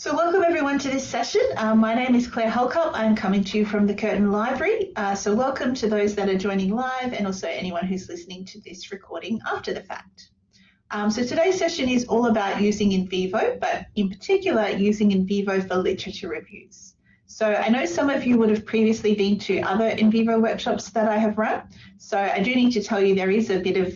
So welcome everyone to this session. My name is Claire Holcup. I'm coming to you from the Curtin Library. So welcome to those that are joining live and also anyone who's listening to this recording after the fact. So today's session is all about using NVivo, but in particular using NVivo for literature reviews. So I know some of you would have previously been to other NVivo workshops that I have run. So I do need to tell you there is a bit of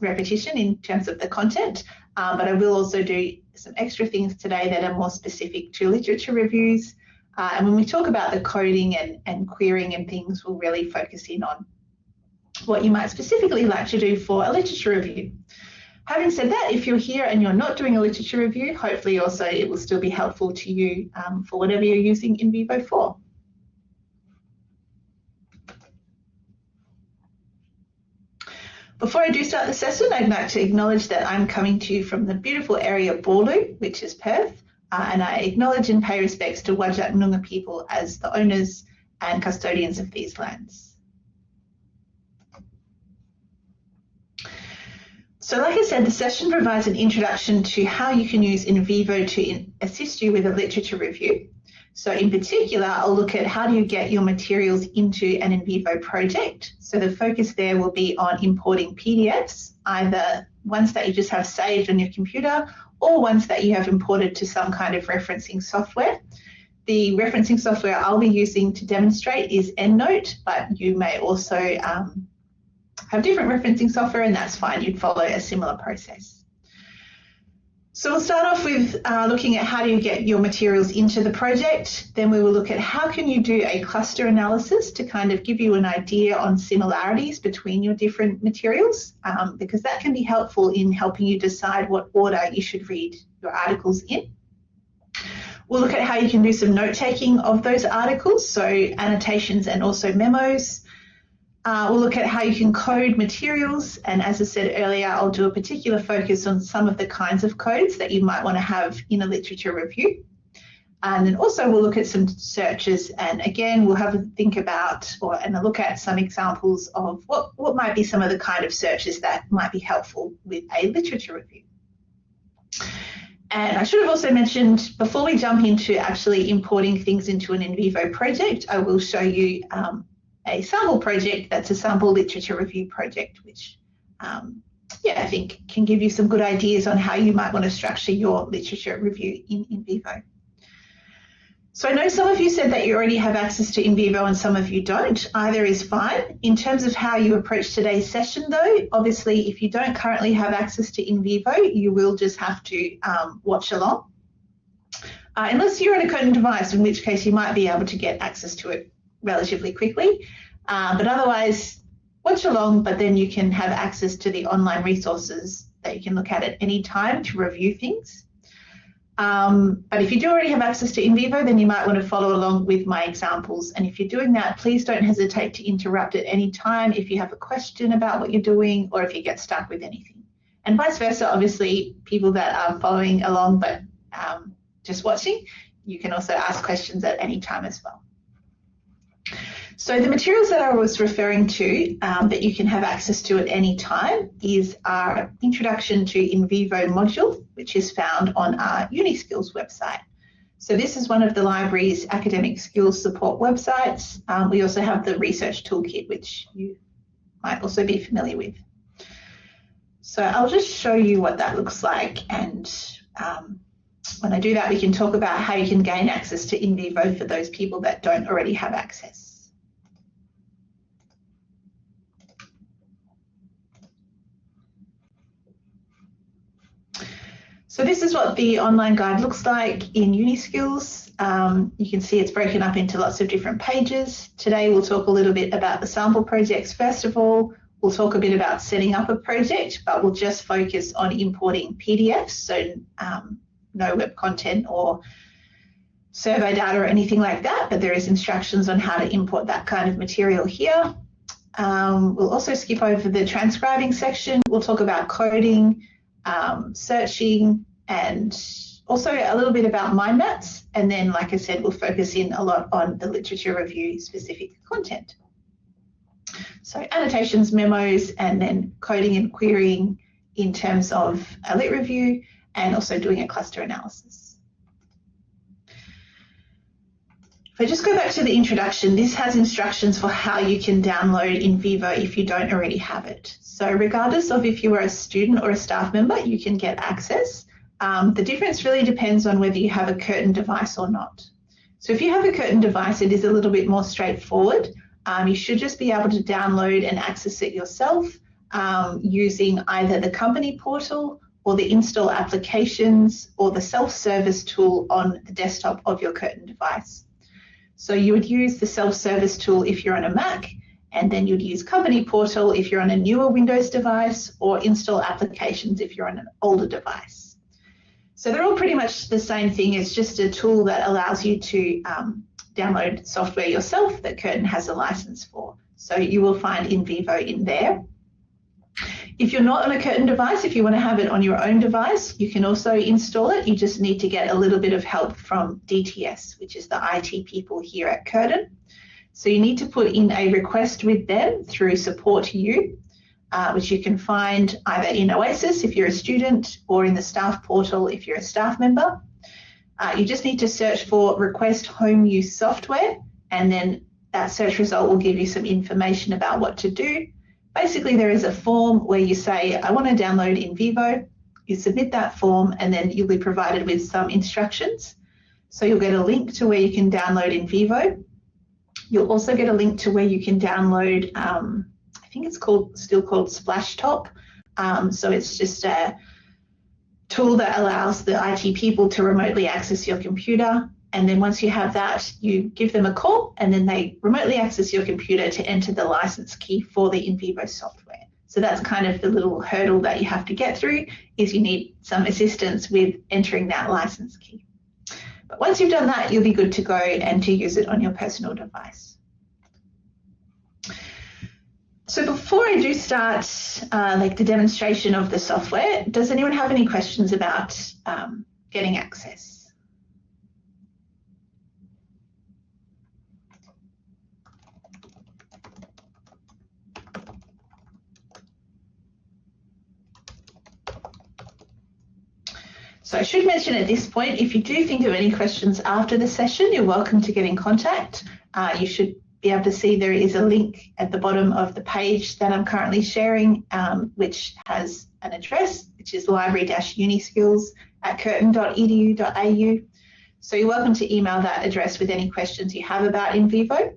repetition in terms of the content, but I will also do some extra things today that are more specific to literature reviews. And when we talk about the coding and querying and things, we'll really focus in on what you might specifically like to do for a literature review. Having said that, if you're here and you're not doing a literature review, hopefully also it will still be helpful to you for whatever you're using NVivo for. Before I do start the session, I'd like to acknowledge that I'm coming to you from the beautiful area of Boorloo, which is Perth, and I acknowledge and pay respects to Whadjuk Noongar people as the owners and custodians of these lands. So like I said, the session provides an introduction to how you can use NVivo to assist you with a literature review. So in particular, I'll look at how do you get your materials into an NVivo project. So the focus there will be on importing PDFs, either ones that you just have saved on your computer or ones that you have imported to some kind of referencing software. The referencing software I'll be using to demonstrate is EndNote, but you may also have different referencing software, and that's fine. You'd follow a similar process. So we'll start off with looking at how do you get your materials into the project. Then we will look at how can you do a cluster analysis to kind of give you an idea on similarities between your different materials, because that can be helpful in helping you decide what order you should read your articles in. We'll look at how you can do some note-taking of those articles, so annotations and also memos. We'll look at how you can code materials, and as I said earlier, I'll do a particular focus on some of the kinds of codes that you might want to have in a literature review. And then also we'll look at some searches, and again we'll have a think about and a look at some examples of what might be some of the kind of searches that might be helpful with a literature review. And I should have also mentioned, before we jump into actually importing things into an NVivo project, I will show you a sample project that's a sample literature review project, which I think can give you some good ideas on how you might want to structure your literature review in NVivo. So I know some of you said that you already have access to NVivo and some of you don't. Either is fine. In terms of how you approach today's session though, obviously if you don't currently have access to NVivo, you will just have to watch along. Unless you're on a Curtin device, in which case you might be able to get access to it relatively quickly, but otherwise watch along, but then you can have access to the online resources that you can look at any time to review things. But if you do already have access to NVivo, then you might want to follow along with my examples, and if you're doing that, please don't hesitate to interrupt at any time if you have a question about what you're doing or if you get stuck with anything, and vice versa. Obviously, people that are following along but just watching, you can also ask questions at any time as well. So the materials that I was referring to that you can have access to at any time is our Introduction to NVivo module, which is found on our UniSkills website. So this is one of the library's academic skills support websites. We also have the research toolkit, which you might also be familiar with. So I'll just show you what that looks like, and when I do that, we can talk about how you can gain access to NVivo for those people that don't already have access. So this is what the online guide looks like in UniSkills. You can see it's broken up into lots of different pages. Today we'll talk a little bit about the sample projects first of all. We'll talk a bit about setting up a project, but we'll just focus on importing PDFs, so no web content or survey data or anything like that, but there is instructions on how to import that kind of material here. We'll also skip over the transcribing section. We'll talk about coding, searching, and also a little bit about mind maps. And then, like I said, we'll focus in a lot on the literature review specific content. So annotations, memos, and then coding and querying in terms of a lit review, and also doing a cluster analysis. If I just go back to the introduction, this has instructions for how you can download NVivo if you don't already have it. So regardless of if you are a student or a staff member, you can get access. The difference really depends on whether you have a Curtin device or not. So if you have a Curtin device, it is a little bit more straightforward. You should just be able to download and access it yourself using either the company portal or the install applications or the self-service tool on the desktop of your Curtin device. So you would use the self-service tool if you're on a Mac, and then you'd use company portal if you're on a newer Windows device, or install applications if you're on an older device. So they're all pretty much the same thing. It's just a tool that allows you to download software yourself that Curtin has a license for. So you will find NVivo in there. If you're not on a Curtin device, if you want to have it on your own device, you can also install it. You just need to get a little bit of help from DTS, which is the IT people here at Curtin. So you need to put in a request with them through Support You, which you can find either in Oasis if you're a student or in the staff portal if you're a staff member. You just need to search for Request Home Use Software, and then that search result will give you some information about what to do. Basically, there is a form where you say, I want to download NVivo. You submit that form, and then you'll be provided with some instructions. So you'll get a link to where you can download NVivo. You'll also get a link to where you can download, I think it's still called Splashtop. So it's just a tool that allows the IT people to remotely access your computer. And then once you have that, you give them a call, and then they remotely access your computer to enter the license key for the NVivo software. So that's kind of the little hurdle that you have to get through, is you need some assistance with entering that license key. But once you've done that, you'll be good to go and to use it on your personal device. So before I do start the demonstration of the software, does anyone have any questions about getting access? So I should mention at this point, if you do think of any questions after the session, you're welcome to get in contact. You should be able to see there is a link at the bottom of the page that I'm currently sharing, which has an address, which is library-uniskills@curtin.edu.au. So you're welcome to email that address with any questions you have about NVivo.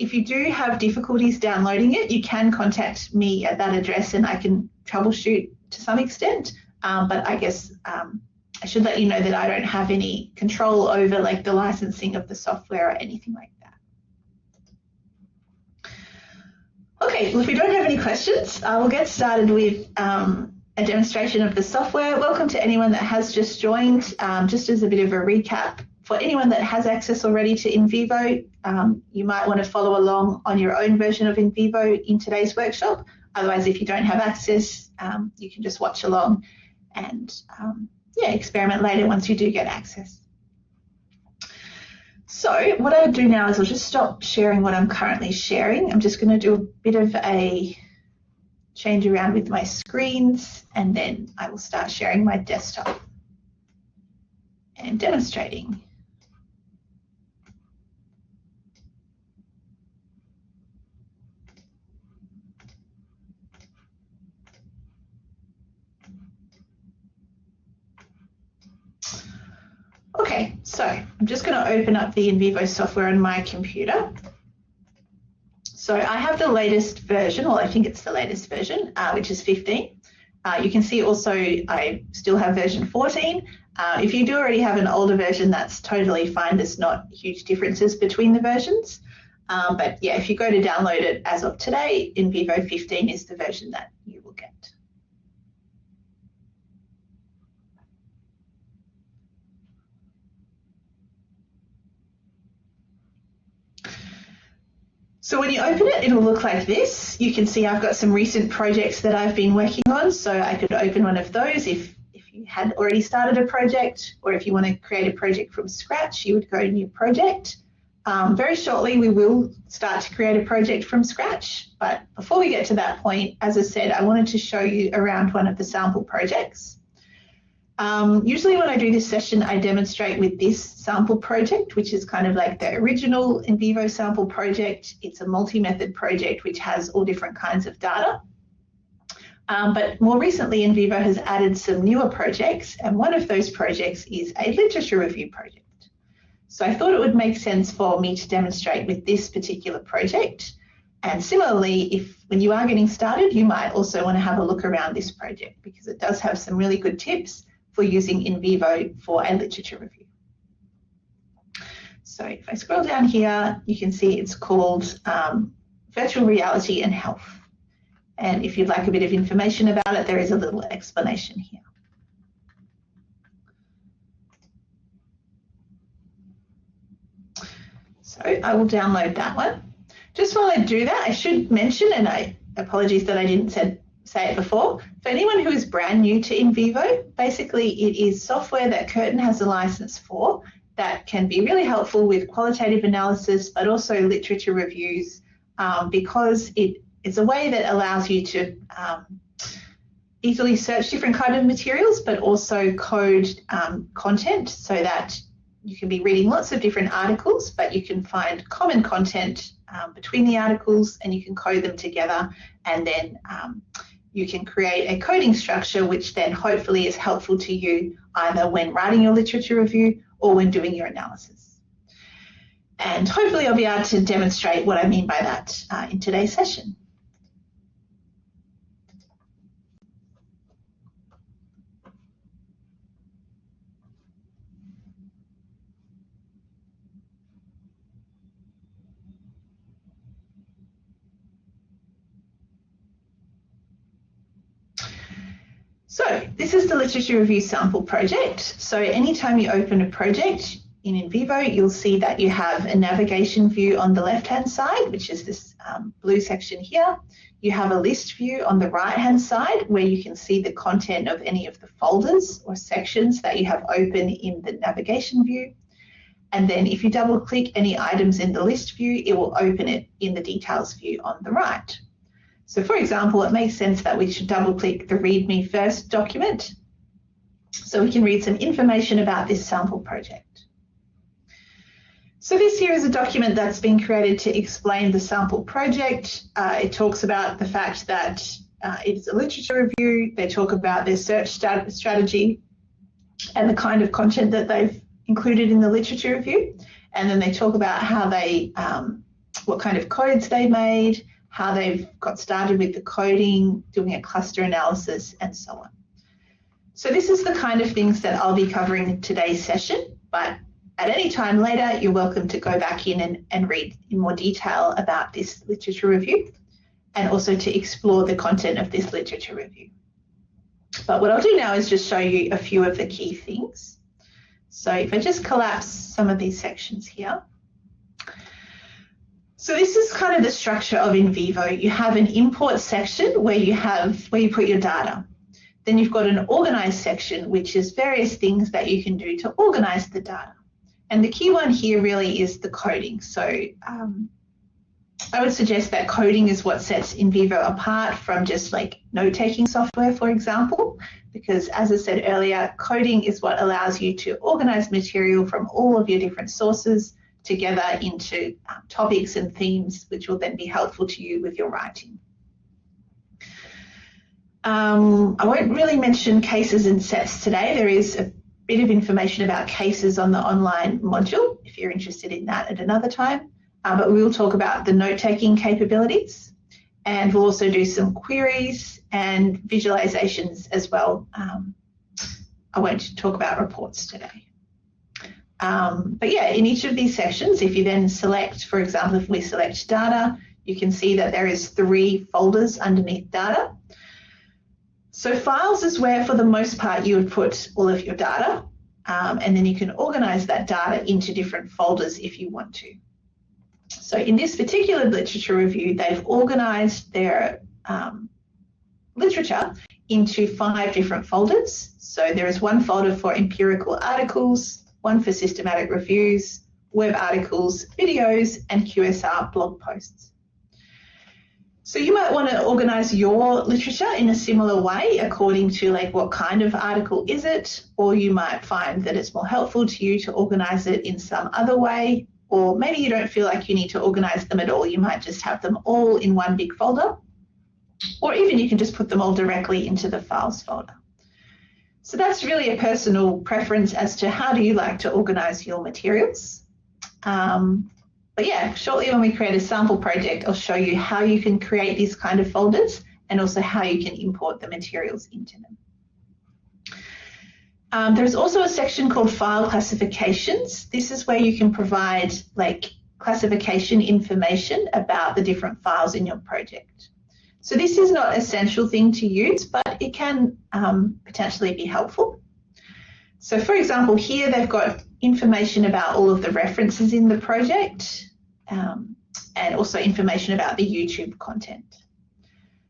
If you do have difficulties downloading it, you can contact me at that address and I can troubleshoot to some extent. But I guess I should let you know that I don't have any control over the licensing of the software or anything like that. Okay, well, if we don't have any questions, we'll get started with a demonstration of the software. Welcome to anyone that has just joined. Just as a bit of a recap, for anyone that has access already to NVivo, you might want to follow along on your own version of NVivo in today's workshop. Otherwise, if you don't have access, you can just watch along and experiment later once you do get access. So what I'll do now is I'll just stop sharing what I'm currently sharing. I'm just going to do a bit of a change around with my screens, and then I will start sharing my desktop and demonstrating. Okay, so I'm just going to open up the NVivo software on my computer. So I have the latest version, well, I think it's the latest version, which is 15. You can see also I still have version 14. If you do already have an older version, that's totally fine. There's not huge differences between the versions. But yeah, if you go to download it as of today, NVivo 15 is the version that you will get. So when you open it, it'll look like this. You can see I've got some recent projects that I've been working on, so I could open one of those if you had already started a project, or if you want to create a project from scratch, you would go to New Project. Very shortly, we will start to create a project from scratch, but before we get to that point, as I said, I wanted to show you around one of the sample projects. Usually when I do this session, I demonstrate with this sample project, which is kind of like the original NVivo sample project. It's a multi-method project which has all different kinds of data. But more recently, NVivo has added some newer projects, and one of those projects is a literature review project. So I thought it would make sense for me to demonstrate with this particular project. And similarly, when you are getting started, you might also want to have a look around this project because it does have some really good tips for using NVivo for a literature review. So if I scroll down here, you can see it's called Virtual Reality and Health. And if you'd like a bit of information about it, there is a little explanation here. So I will download that one. Just while I do that, I should mention, and apologies that I didn't say it before, for anyone who is brand new to NVivo, basically it is software that Curtin has a license for that can be really helpful with qualitative analysis, but also literature reviews, because it's a way that allows you to easily search different kinds of materials, but also code content so that you can be reading lots of different articles, but you can find common content between the articles and you can code them together, and then you can create a coding structure which then hopefully is helpful to you either when writing your literature review or when doing your analysis. And hopefully I'll be able to demonstrate what I mean by that in today's session. So this is the literature review sample project. So anytime you open a project in NVivo, you'll see that you have a navigation view on the left-hand side, which is this blue section here. You have a list view on the right-hand side where you can see the content of any of the folders or sections that you have open in the navigation view. And then if you double click any items in the list view, it will open it in the details view on the right. So for example, it makes sense that we should double click the README first document so we can read some information about this sample project. So this here is a document that's been created to explain the sample project. It talks about the fact that it's a literature review. They talk about their search strategy and the kind of content that they've included in the literature review. And then they talk about how they, what kind of codes they made, how they've got started with the coding, doing a cluster analysis, and so on. So this is the kind of things that I'll be covering in today's session, but at any time later, you're welcome to go back in and read in more detail about this literature review and also to explore the content of this literature review. But what I'll do now is just show you a few of the key things. So if I just collapse some of these sections here. So this is kind of the structure of NVivo. You have an import section where you put your data. Then you've got an organize section, which is various things that you can do to organize the data. And the key one here really is the coding. So I would suggest that coding is what sets NVivo apart from just like note-taking software, for example, because as I said earlier, coding is what allows you to organize material from all of your different sources together into topics and themes, which will then be helpful to you with your writing. I won't really mention cases and sets today. There is a bit of information about cases on the online module, if you're interested in that at another time. But we will talk about the note-taking capabilities, and we'll also do some queries and visualizations as well. I won't talk about reports today. But yeah, in each of these sections, if you then select, for example, if we select data, you can see that there is 3 folders underneath data. So files is where, for the most part, you would put all of your data, and then you can organize that data into different folders if you want to. So in this particular literature review, they've organized their literature into 5 different folders. So there is one folder for empirical articles, one for systematic reviews, web articles, videos, and QSR blog posts. So you might want to organize your literature in a similar way according to like what kind of article is it, or you might find that it's more helpful to you to organize it in some other way, or maybe you don't feel like you need to organize them at all. You might just have them all in one big folder, or even you can just put them all directly into the files folder. So that's really a personal preference as to how do you like to organize your materials. But yeah, shortly when we create a sample project, I'll show you how you can create these kind of folders and also how you can import the materials into them. There's also a section called file classifications. This is where you can provide like classification information about the different files in your project. So this is not an essential thing to use, but it can potentially be helpful. So for example, here they've got information about all of the references in the project and also information about the YouTube content.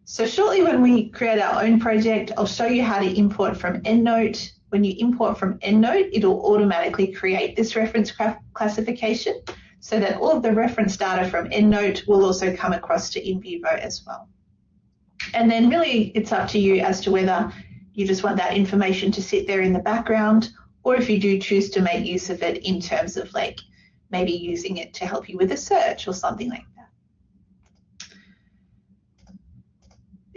So shortly when we create our own project, I'll show you how to import from EndNote. When you import from EndNote, it'll automatically create this reference classification so that all of the reference data from EndNote will also come across to NVivo as well. And then really it's up to you as to whether you just want that information to sit there in the background, or if you do choose to make use of it in terms of like maybe using it to help you with a search or something like that.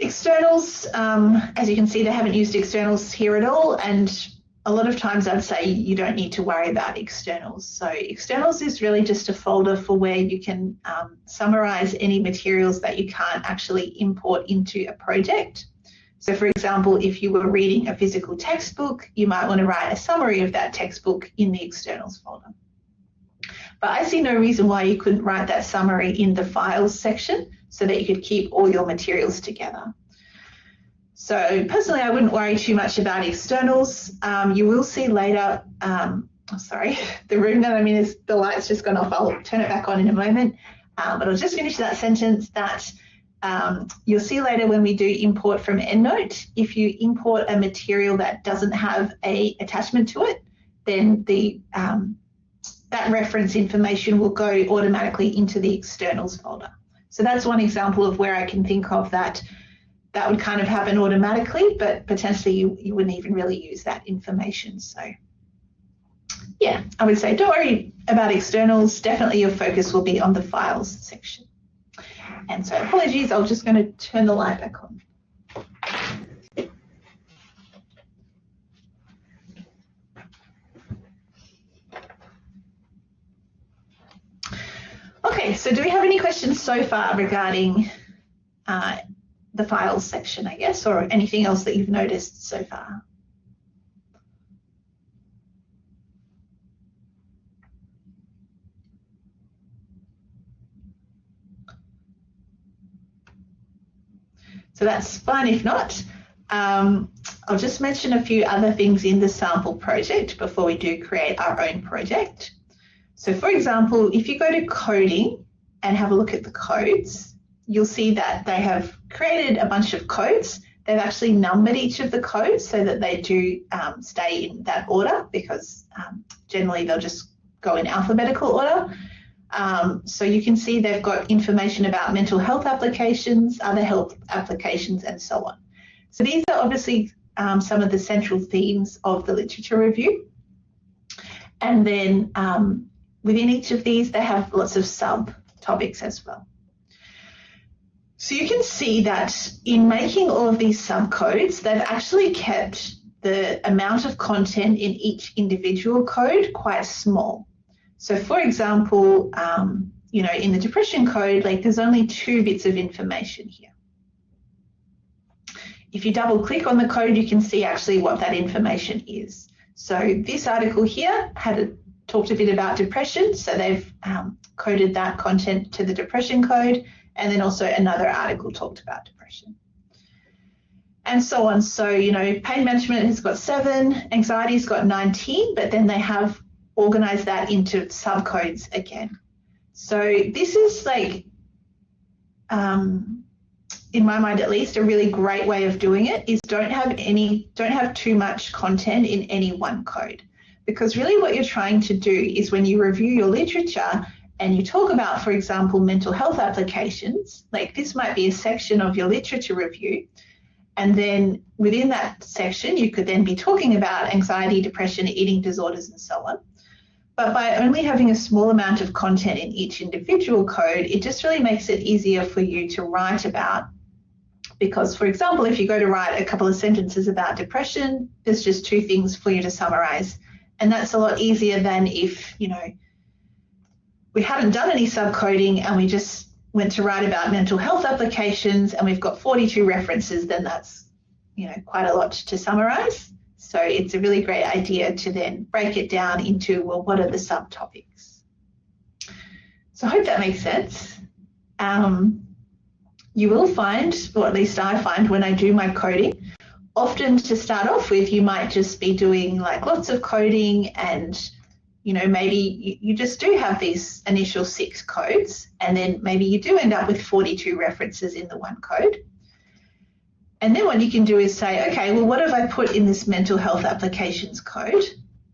Externals, as you can see, they haven't used externals here at all, and a lot of times I'd say you don't need to worry about externals. So externals is really just a folder for where you can summarize any materials that you can't actually import into a project. So for example, if you were reading a physical textbook, you might want to write a summary of that textbook in the externals folder. But I see no reason why you couldn't write that summary in the files section so that you could keep all your materials together. So personally, I wouldn't worry too much about externals. You will see later, sorry, the room that I'm in is, the light's just gone off. I'll turn it back on in a moment. But I'll just finish that sentence that you'll see later when we do import from EndNote, if you import a material that doesn't have an attachment to it, then the that reference information will go automatically into the externals folder. So that's one example of where I can think of that would kind of happen automatically, but potentially you wouldn't even really use that information. So yeah, I would say don't worry about externals. Definitely your focus will be on the files section. And so apologies, I'm just going to turn the light back on. Okay, so do we have any questions so far regarding the files section, I guess, or anything else that you've noticed so far? So that's fine if not. I'll just mention a few other things in the sample project before we do create our own project. So for example, if you go to coding and have a look at the codes, you'll see that they have created a bunch of codes. They've actually numbered each of the codes so that they do stay in that order, because generally they'll just go in alphabetical order. So you can see they've got information about mental health applications, other health applications, and so on. So these are obviously some of the central themes of the literature review. And then within each of these, they have lots of subtopics as well. So you can see that in making all of these subcodes, they've actually kept the amount of content in each individual code quite small. So for example, you know, in the depression code, like there's only 2 bits of information here. If you double click on the code, you can see actually what that information is. So this article here talked a bit about depression, so they've coded that content to the depression code, and then also another article talked about depression. And so on. So, you know, pain management has got 7, anxiety's got 19, but then they have organized that into subcodes again. So this is like, in my mind at least, a really great way of doing it is don't have too much content in any one code. Because really what you're trying to do is when you review your literature and you talk about, for example, mental health applications, like this might be a section of your literature review, and then within that section you could then be talking about anxiety, depression, eating disorders and so on. But by only having a small amount of content in each individual code, it just really makes it easier for you to write about. Because, for example, if you go to write a couple of sentences about depression, there's just 2 things for you to summarize. And that's a lot easier than if, we hadn't done any subcoding and we just went to write about mental health applications and we've got 42 references, then that's, quite a lot to summarize. So it's a really great idea to then break it down into, well, what are the subtopics? So I hope that makes sense. You will find, or at least I find when I do my coding, often to start off with, you might just be doing like lots of coding and, maybe you just do have these initial 6 codes, and then maybe you do end up with 42 references in the one code. And then what you can do is say, okay, well, what have I put in this mental health applications code?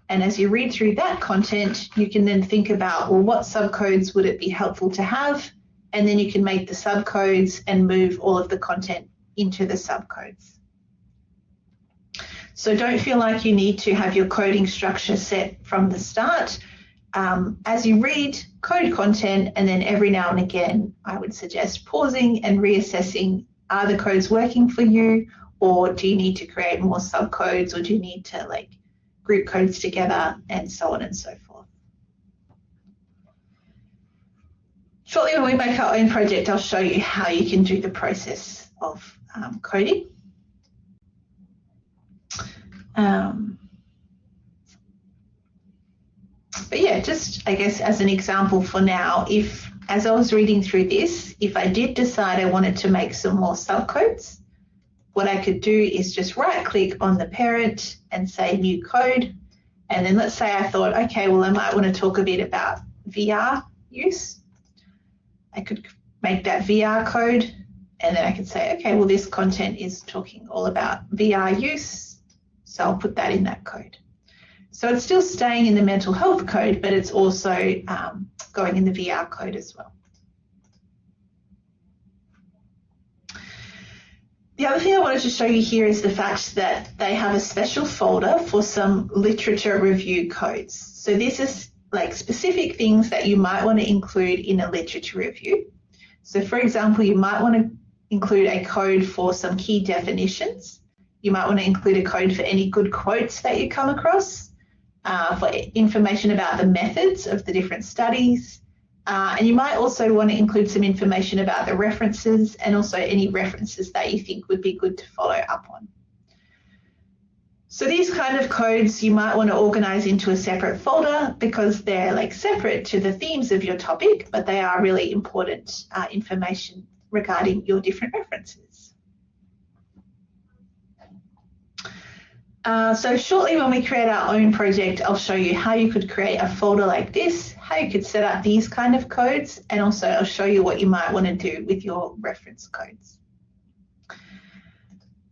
And as you read through that content, you can then think about, well, what subcodes would it be helpful to have? And then you can make the subcodes and move all of the content into the subcodes. So don't feel like you need to have your coding structure set from the start. As you read, code content, and then every now and again, I would suggest pausing and reassessing, are the codes working for you, or do you need to create more subcodes, or do you need to group codes together, and so on and so forth. Shortly when we make our own project, I'll show you how you can do the process of coding. But yeah, just I guess as an example for now, if as I was reading through this, if I did decide I wanted to make some more subcodes, what I could do is just right click on the parent and say new code. And then let's say I thought, okay, well, I might want to talk a bit about VR use. I could make that VR code, and then I could say, okay, well, this content is talking all about VR use, so I'll put that in that code. So it's still staying in the mental health code, but it's also going in the VR code as well. The other thing I wanted to show you here is the fact that they have a special folder for some literature review codes. So this is like specific things that you might want to include in a literature review. So for example, you might want to include a code for some key definitions. You might want to include a code for any good quotes that you come across, for information about the methods of the different studies. And you might also want to include some information about the references and also any references that you think would be good to follow up on. So these kind of codes you might want to organize into a separate folder because they're separate to the themes of your topic, but they are really important information regarding your different references. So shortly when we create our own project, I'll show you how you could create a folder like this, how you could set up these kind of codes, and also I'll show you what you might want to do with your reference codes.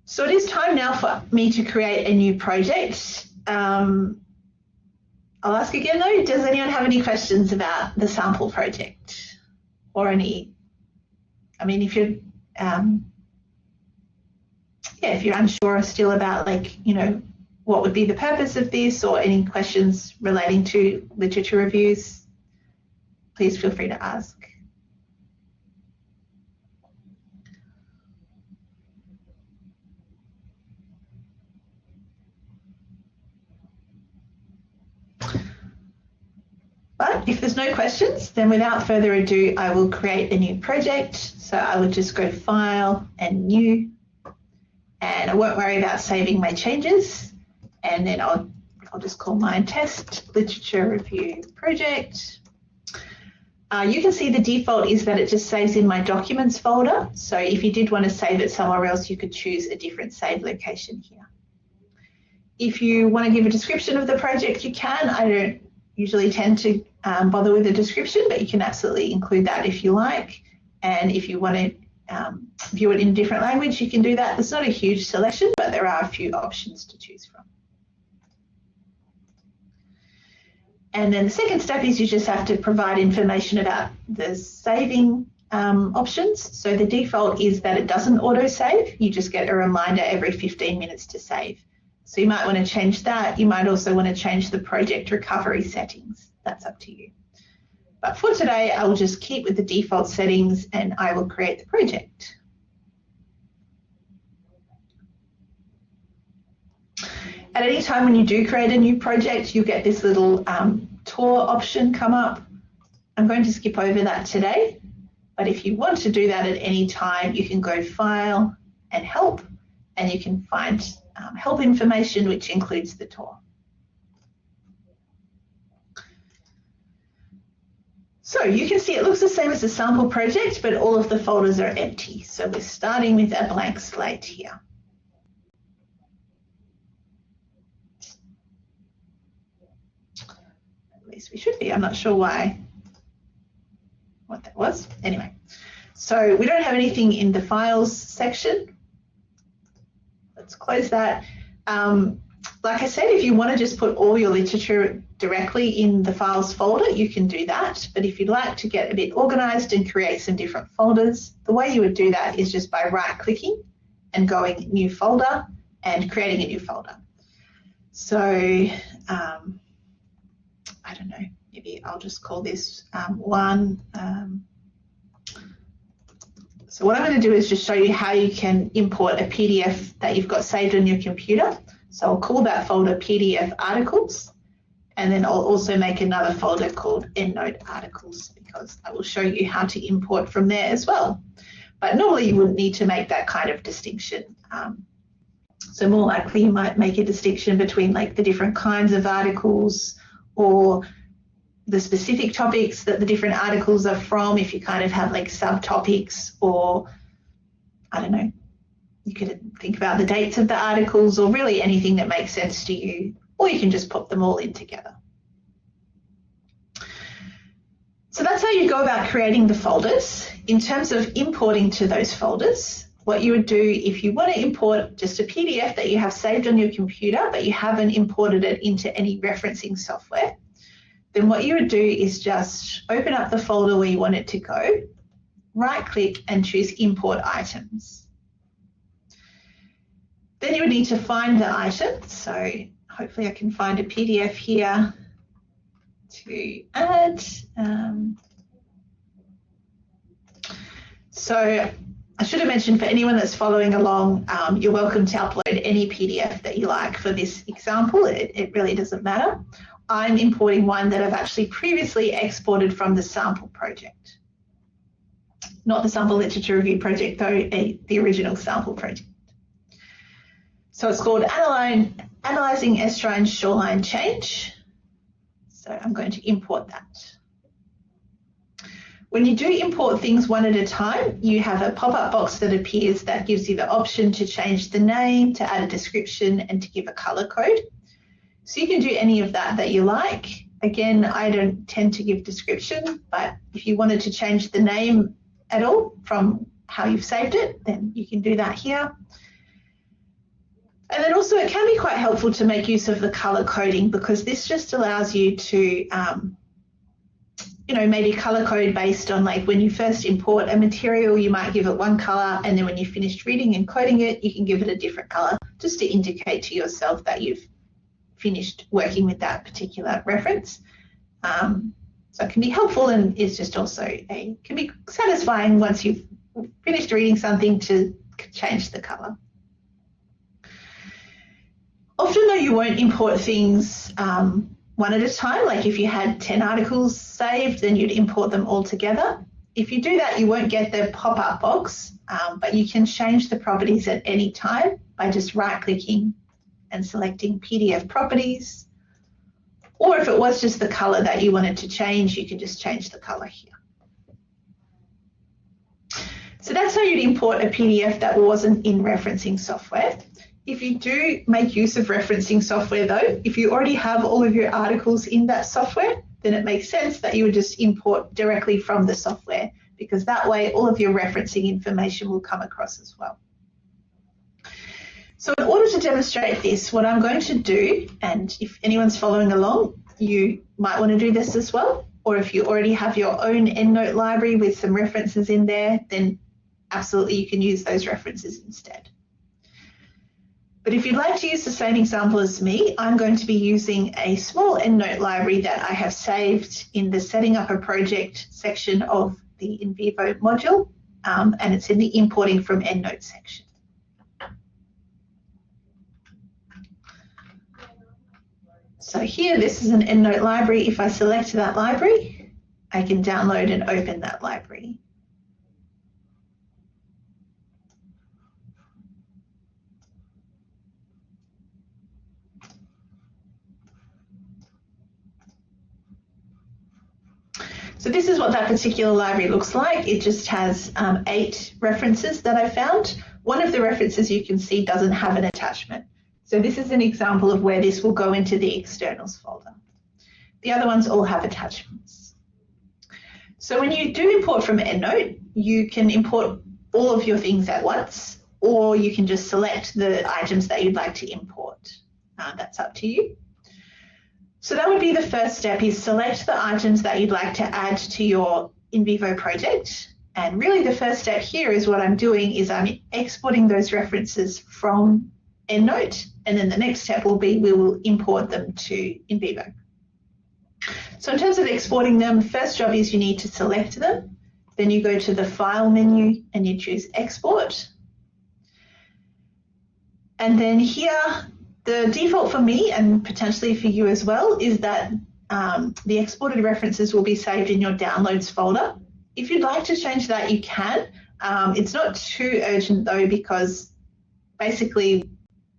So it is time now for me to create a new project. I'll ask again though, does anyone have any questions about the sample project or any, if you're, if you're unsure still about what would be the purpose of this or any questions relating to literature reviews, please feel free to ask. But if there's no questions, then without further ado, I will create a new project. So I would just go File and New, and I won't worry about saving my changes. And then I'll just call mine Test Literature Review Project. You can see the default is that it just saves in my Documents folder. So if you did want to save it somewhere else, you could choose a different save location here. If you want to give a description of the project, you can. I don't usually tend to bother with a description, but you can absolutely include that if you like. And if you want to view it in a different language, you can do that. There's not a huge selection, but there are a few options to choose from. And then the second step is you just have to provide information about the saving options. So the default is that it doesn't auto-save. You just get a reminder every 15 minutes to save. So you might want to change that. You might also want to change the project recovery settings. That's up to you. But for today, I will just keep with the default settings and I will create the project. At any time when you do create a new project, you'll get this little tour option come up. I'm going to skip over that today, but if you want to do that at any time, you can go File and Help, and you can find help information, which includes the tour. So you can see it looks the same as the sample project, but all of the folders are empty. So we're starting with a blank slate here. At least we should be. I'm not sure why, what that was. Anyway, so we don't have anything in the files section. Let's close that. Like I said, if you want to just put all your literature directly in the files folder, you can do that. But if you'd like to get a bit organized and create some different folders, the way you would do that is just by right-clicking and going New Folder and creating a new folder. So I don't know, maybe I'll just call this one. So what I'm going to do is just show you how you can import a PDF that you've got saved on your computer. So I'll call that folder PDF Articles, and then I'll also make another folder called EndNote Articles, because I will show you how to import from there as well. But normally you wouldn't need to make that kind of distinction. So more likely you might make a distinction between like the different kinds of articles or the specific topics that the different articles are from, if you kind of have like subtopics, or I don't know, you could think about the dates of the articles, or really anything that makes sense to you, or you can just put them all in together. So that's how you go about creating the folders. In terms of importing to those folders, what you would do if you want to import just a PDF that you have saved on your computer, but you haven't imported it into any referencing software, then what you would do is just open up the folder where you want it to go, right-click and choose Import Items. Then you would need to find the item. So hopefully I can find a PDF here to add. So I should have mentioned, for anyone that's following along, you're welcome to upload any PDF that you like for this example. It really doesn't matter. I'm importing one that I've actually previously exported from the sample project. Not the sample literature review project though, the original sample project. So it's called Analyzing Estuarine Shoreline Change. So I'm going to import that. When you do import things one at a time, you have a pop-up box that appears that gives you the option to change the name, to add a description, and to give a color code. So you can do any of that you like. Again, I don't tend to give description, but if you wanted to change the name at all from how you've saved it, then you can do that here. And then also it can be quite helpful to make use of the color coding, because this just allows you to, maybe color code based on, like, when you first import a material, you might give it one color, and then when you've finished reading and coding it, you can give it a different color, just to indicate to yourself that you've finished working with that particular reference. So it can be helpful, and it's just also can be satisfying once you've finished reading something to change the color. Often though, you won't import things one at a time. Like if you had 10 articles saved, then you'd import them all together. If you do that, you won't get the pop-up box, but you can change the properties at any time by just right-clicking and selecting PDF Properties. Or if it was just the color that you wanted to change, you can just change the color here. So that's how you'd import a PDF that wasn't in referencing software. If you do make use of referencing software though, if you already have all of your articles in that software, then it makes sense that you would just import directly from the software, because that way all of your referencing information will come across as well. So in order to demonstrate this, what I'm going to do, and if anyone's following along, you might want to do this as well. Or if you already have your own EndNote library with some references in there, then absolutely you can use those references instead. But if you'd like to use the same example as me, I'm going to be using a small EndNote library that I have saved in the Setting Up a Project section of the NVivo module, and it's in the Importing from EndNote section. So here, this is an EndNote library. If I select that library, I can download and open that library. So this is what that particular library looks like. It just has 8 references that I found. One of the references you can see doesn't have an attachment. So this is an example of where this will go into the externals folder. The other ones all have attachments. So when you do import from EndNote, you can import all of your things at once, or you can just select the items that you'd like to import. That's up to you. So that would be the first step, is select the items that you'd like to add to your NVivo project. And really the first step here is what I'm doing is I'm exporting those references from EndNote, and then the next step will be we will import them to NVivo. So in terms of exporting them, first job is you need to select them. Then you go to the File menu and you choose Export. And then here, the default for me, and potentially for you as well, is that the exported references will be saved in your Downloads folder. If you'd like to change that, you can. It's not too urgent though, because basically,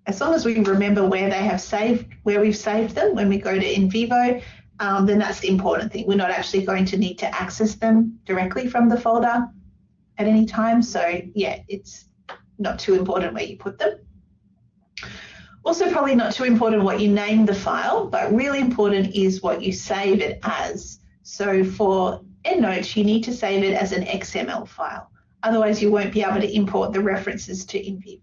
as long as we remember where they have saved, where we've saved them when we go to NVivo, then that's the important thing. We're not actually going to need to access them directly from the folder at any time. So yeah, it's not too important where you put them. Also, probably not too important what you name the file, but really important is what you save it as. So for EndNote, you need to save it as an XML file. Otherwise, you won't be able to import the references to NVivo.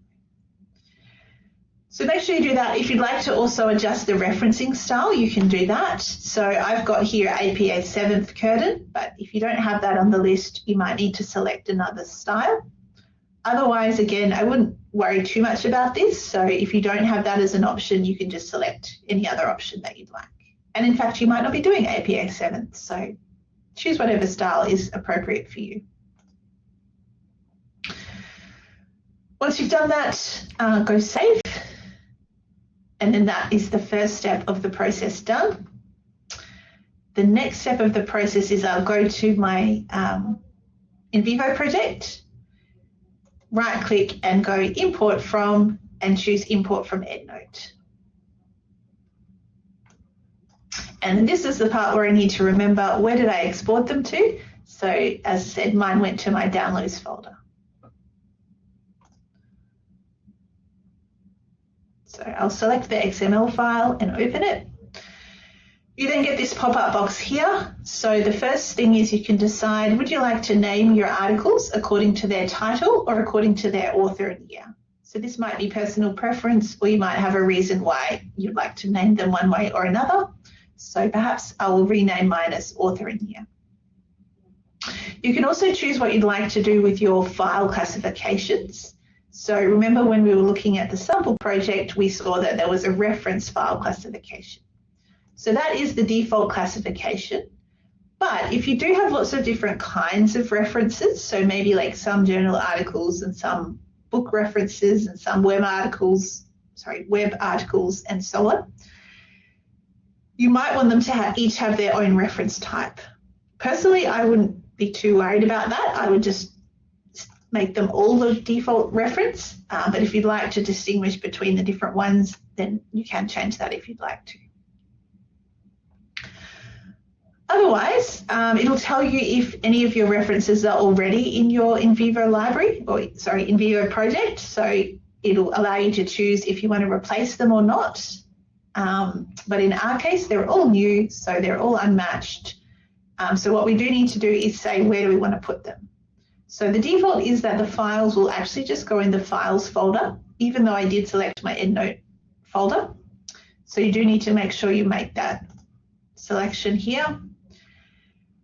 So make sure you do that. If you'd like to also adjust the referencing style, you can do that. So I've got here APA 7th curtain, but if you don't have that on the list, you might need to select another style. Otherwise, again, I wouldn't worry too much about this. So if you don't have that as an option, you can just select any other option that you'd like. And in fact, you might not be doing APA 7th, so choose whatever style is appropriate for you. Once you've done that, go Save. And then that is the first step of the process done. The next step of the process is I'll go to my NVivo project, right click and go Import From, and choose Import from EndNote. And this is the part where I need to remember, where did I export them to? So as I said, mine went to my Downloads folder. So I'll select the XML file and open it. You then get this pop-up box here. So the first thing is you can decide, would you like to name your articles according to their title or according to their author and year? So this might be personal preference, or you might have a reason why you'd like to name them one way or another. So perhaps I will rename mine as author and year. You can also choose what you'd like to do with your file classifications. So remember when we were looking at the sample project, we saw that there was a reference file classification. So that is the default classification. But if you do have lots of different kinds of references, so maybe like some journal articles and some book references and some web articles and so on, you might want them to each have their own reference type. Personally, I wouldn't be too worried about that. I would just make them all the default reference, but if you'd like to distinguish between the different ones, then you can change that if you'd like to. Otherwise, it'll tell you if any of your references are already in your NVivo library, or sorry, NVivo project. So it'll allow you to choose if you want to replace them or not. But in our case, they're all new, so they're all unmatched. So what we do need to do is say, where do we want to put them? So the default is that the files will actually just go in the Files folder, even though I did select my EndNote folder. So you do need to make sure you make that selection here.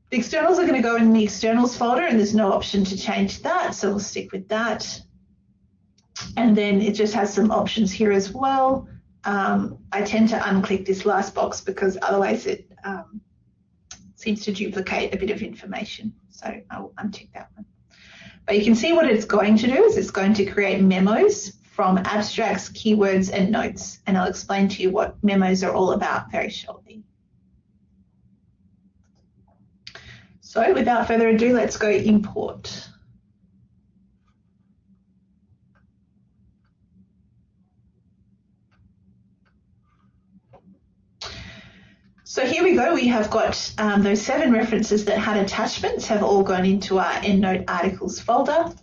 The externals are going to go in the externals folder, and there's no option to change that, so we'll stick with that. And then it just has some options here as well. I tend to unclick this last box because otherwise it seems to duplicate a bit of information. So I'll untick that one. But you can see what it's going to do is it's going to create memos from abstracts, keywords, and notes. And I'll explain to you what memos are all about very shortly. So without further ado, let's go import. So here we go, we have got those 7 references that had attachments have all gone into our EndNote articles folder.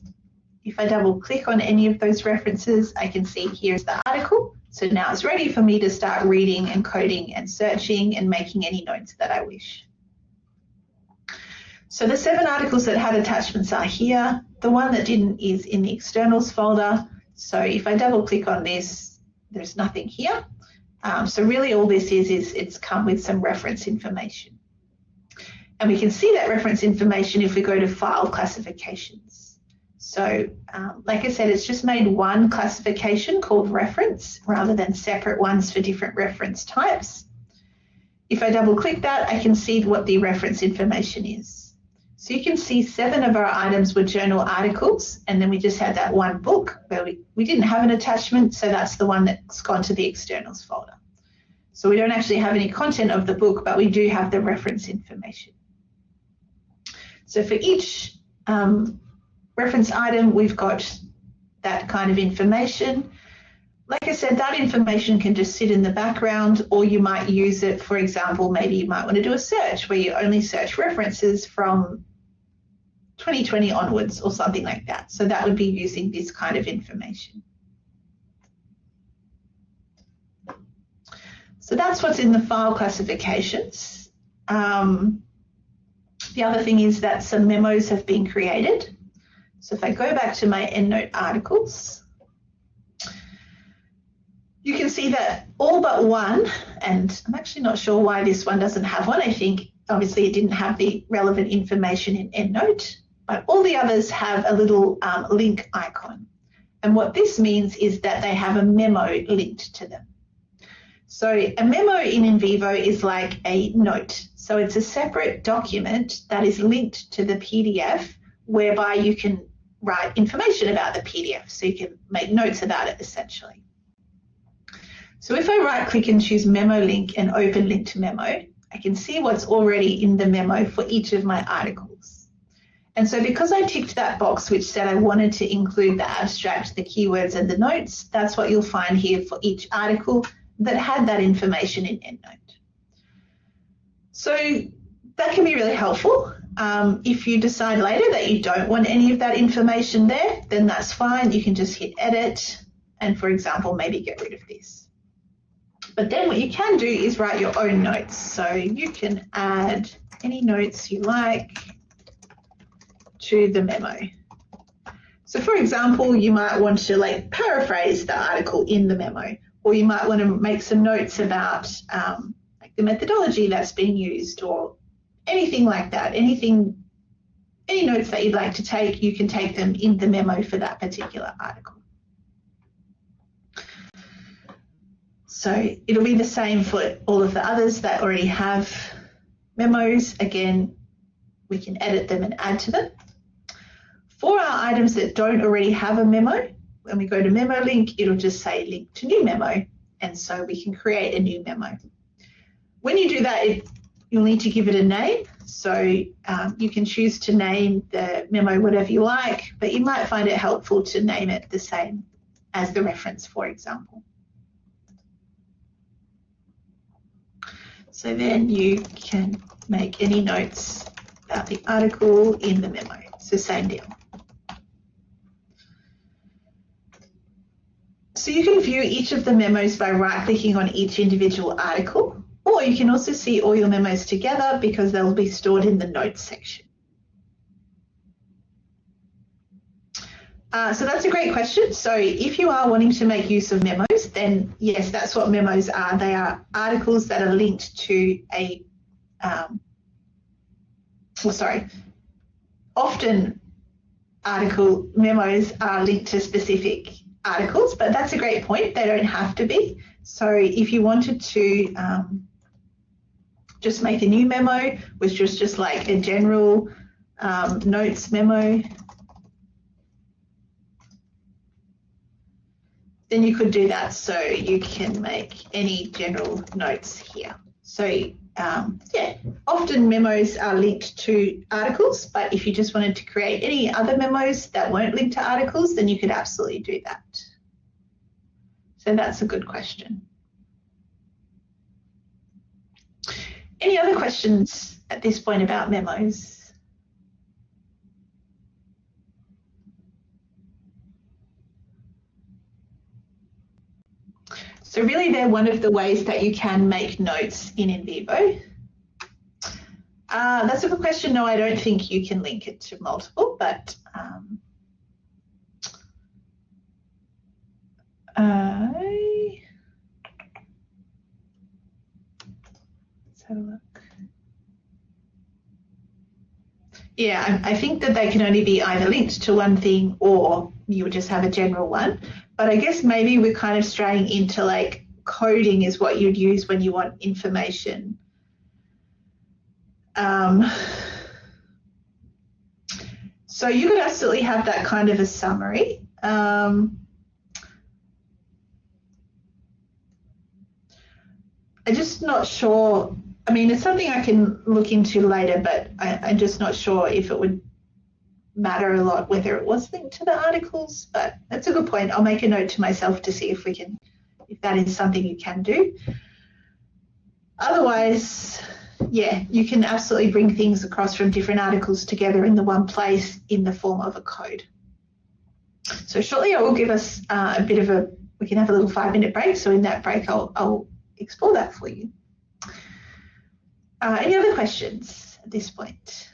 If I double click on any of those references, I can see here's the article. So now it's ready for me to start reading and coding and searching and making any notes that I wish. So the 7 articles that had attachments are here. The one that didn't is in the externals folder. So if I double click on this, there's nothing here. So really all this is it's come with some reference information. And we can see that reference information if we go to File Classifications. So like I said, it's just made one classification called reference rather than separate ones for different reference types. If I double click that, I can see what the reference information is. So you can see 7 of our items were journal articles, and then we just had that one book where we didn't have an attachment, so that's the one that's gone to the externals folder. So we don't actually have any content of the book, but we do have the reference information. So for each reference item, we've got that kind of information. Like I said, that information can just sit in the background, or you might use it, for example, maybe you might want to do a search where you only search references from 2020 onwards or something like that. So that would be using this kind of information. So that's what's in the file classifications. The other thing is that some memos have been created. So if I go back to my EndNote articles, you can see that all but one, and I'm actually not sure why this one doesn't have one. I think obviously it didn't have the relevant information in EndNote, but all the others have a little link icon. And what this means is that they have a memo linked to them. So a memo in NVivo is like a note. So it's a separate document that is linked to the PDF, whereby you can write information about the PDF. So you can make notes about it essentially. So if I right click and choose memo link and open link to memo, I can see what's already in the memo for each of my articles. And so because I ticked that box which said I wanted to include the abstract, the keywords and the notes, that's what you'll find here for each article that had that information in EndNote. So that can be really helpful. If you decide later that you don't want any of that information there, then that's fine. You can just hit edit and, for example, maybe get rid of this. But then what you can do is write your own notes. So you can add any notes you like to the memo. So for example, you might want to like paraphrase the article in the memo, or you might want to make some notes about like the methodology that's being used or anything like that. Any notes that you'd like to take, you can take them in the memo for that particular article. So it'll be the same for all of the others that already have memos. Again, we can edit them and add to them. For our items that don't already have a memo, when we go to memo link, it'll just say link to new memo. And so we can create a new memo. When you do that, you'll need to give it a name. So you can choose to name the memo whatever you like, but you might find it helpful to name it the same as the reference, for example. So then you can make any notes about the article in the memo. So same deal. So you can view each of the memos by right-clicking on each individual article, or you can also see all your memos together because they'll be stored in the notes section. So that's a great question. So if you are wanting to make use of memos, then yes, that's what memos are. They are articles that are linked to a often article memos are linked to specific articles, but that's a great point. They don't have to be. So if you wanted to just make a new memo, which was just like a general notes memo, then you could do that. So you can make any general notes here. So yeah, often memos are linked to articles, but if you just wanted to create any other memos that weren't linked to articles, then you could absolutely do that. So that's a good question. Any other questions at this point about memos? So really they're one of the ways that you can make notes in NVivo. That's a good question. No, I don't think you can link it to multiple, but let's have a look. Yeah, I think that they can only be either linked to one thing or you would just have a general one. But I guess maybe we're kind of straying into like coding is what you'd use when you want information. So you could absolutely have that kind of a summary. I'm just not sure. I mean, it's something I can look into later, but I'm just not sure if it would matter a lot whether it was linked to the articles, but that's a good point. I'll make a note to myself to see if that is something you can do. Otherwise, yeah, you can absolutely bring things across from different articles together in the one place in the form of a code. So shortly I will give us we can have a little 5-minute break. So in that break, I'll explore that for you. Any other questions at this point?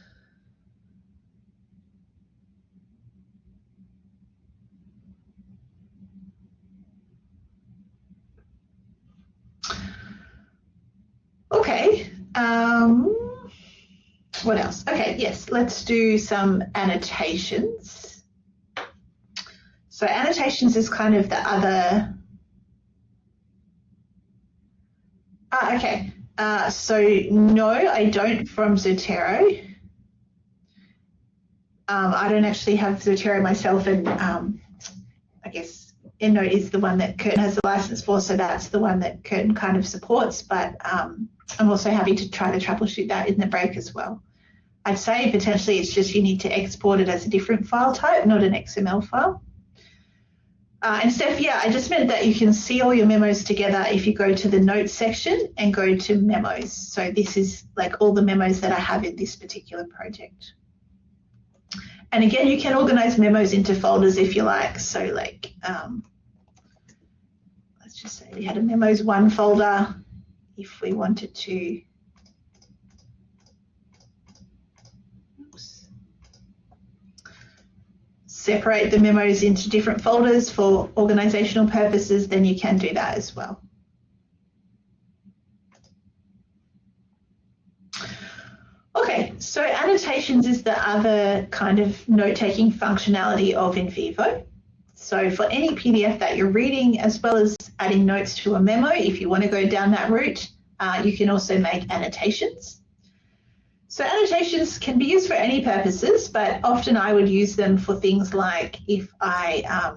Okay, what else? Okay, yes, let's do some annotations. So annotations is kind of the other, okay, so no, I don't from Zotero. I don't actually have Zotero myself, and I guess EndNote is the one that Curtin has the license for, so that's the one that Curtin kind of supports, but I'm also happy to try to troubleshoot that in the break as well. I'd say potentially it's just you need to export it as a different file type, not an XML file. And Steph, yeah, I just meant that you can see all your memos together if you go to the notes section and go to memos. So this is like all the memos that I have in this particular project. And again, you can organize memos into folders if you like. So like, let's just say we had a memos 1 folder. If we wanted to, separate the memos into different folders for organizational purposes, then you can do that as well. Okay, so annotations is the other kind of note-taking functionality of NVivo. So for any PDF that you're reading, as well as adding notes to a memo, if you want to go down that route, you can also make annotations. So annotations can be used for any purposes, but often I would use them for things like if I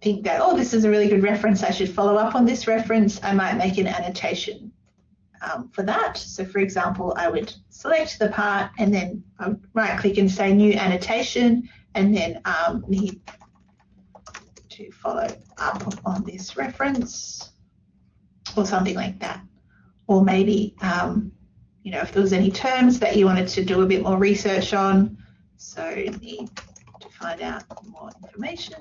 think that, oh, this is a really good reference, I should follow up on this reference, I might make an annotation for that. So for example, I would select the part and then I would right-click and say new annotation, and then need to follow up on this reference or something like that. Or maybe, you know, if there was any terms that you wanted to do a bit more research on, so need to find out more information.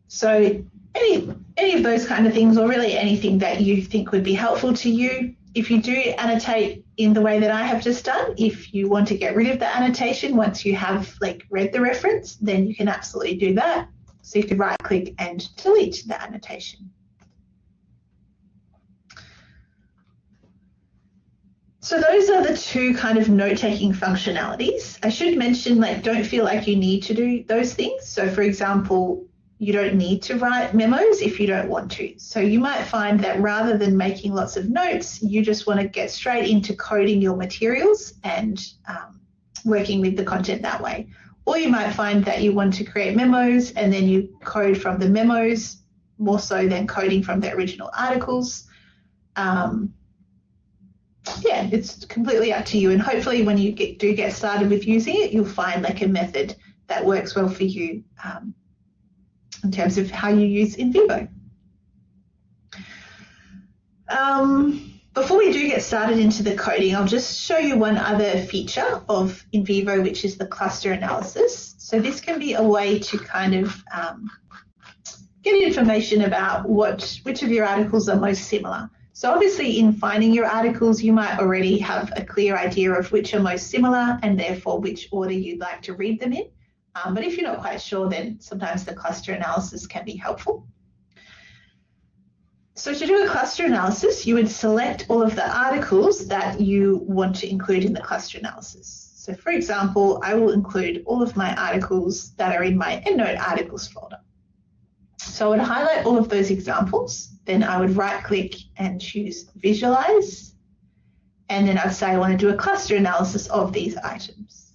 So any of those kind of things, or really anything that you think would be helpful to you. If you do annotate in the way that I have just done, if you want to get rid of the annotation once you have like read the reference, then you can absolutely do that. So you could right click and delete the annotation. So those are the two kind of note-taking functionalities. I should mention, like, don't feel like you need to do those things. So for example, you don't need to write memos if you don't want to. So you might find that rather than making lots of notes, you just want to get straight into coding your materials and working with the content that way. Or you might find that you want to create memos and then you code from the memos more so than coding from the original articles. Yeah, it's completely up to you. And hopefully when you do get started with using it, you'll find like a method that works well for you in terms of how you use NVivo. Before we do get started into the coding, I'll just show you one other feature of NVivo, which is the cluster analysis. So this can be a way to kind of get information about which of your articles are most similar. So obviously in finding your articles, you might already have a clear idea of which are most similar and therefore which order you'd like to read them in. But if you're not quite sure, then sometimes the cluster analysis can be helpful. So to do a cluster analysis, you would select all of the articles that you want to include in the cluster analysis. So for example, I will include all of my articles that are in my EndNote articles folder. So I would highlight all of those examples, then I would right click and choose visualize, and then I'd say I want to do a cluster analysis of these items.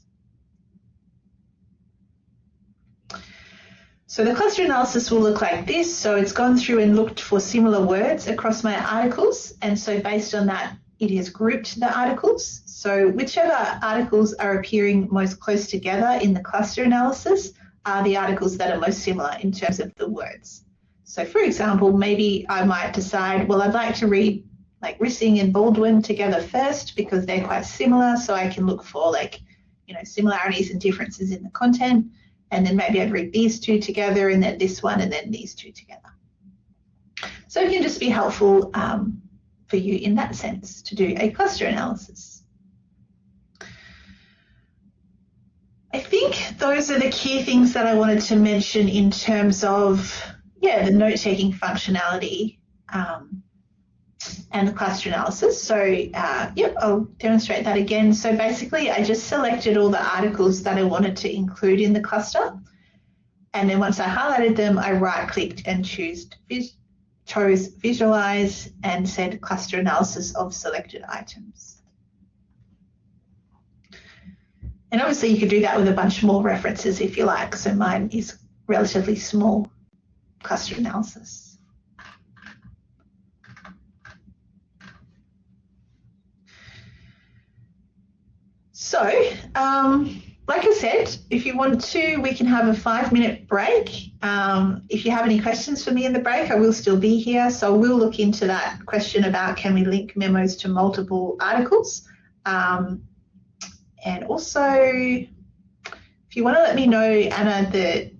So the cluster analysis will look like this. So it's gone through and looked for similar words across my articles, and so based on that, it has grouped the articles. So whichever articles are appearing most close together in the cluster analysis are the articles that are most similar in terms of the words. So for example, maybe I might decide, well, I'd like to read like Rissing and Baldwin together first because they're quite similar, so I can look for like, you know, similarities and differences in the content. And then maybe I'd read these two together and then this one and then these two together. So it can just be helpful for you in that sense to do a cluster analysis. I think those are the key things that I wanted to mention in terms of, yeah, the note-taking functionality and the cluster analysis. So, yep, I'll demonstrate that again. So basically, I just selected all the articles that I wanted to include in the cluster. And then once I highlighted them, I right-clicked and chose Visualize and said Cluster Analysis of Selected Items. And obviously you could do that with a bunch more references if you like. So mine is relatively small cluster analysis. So, like I said, if you want to, we can have a 5-minute break. If you have any questions for me in the break, I will still be here. So we'll look into that question about can we link memos to multiple articles. And also, if you want to let me know, Anna, the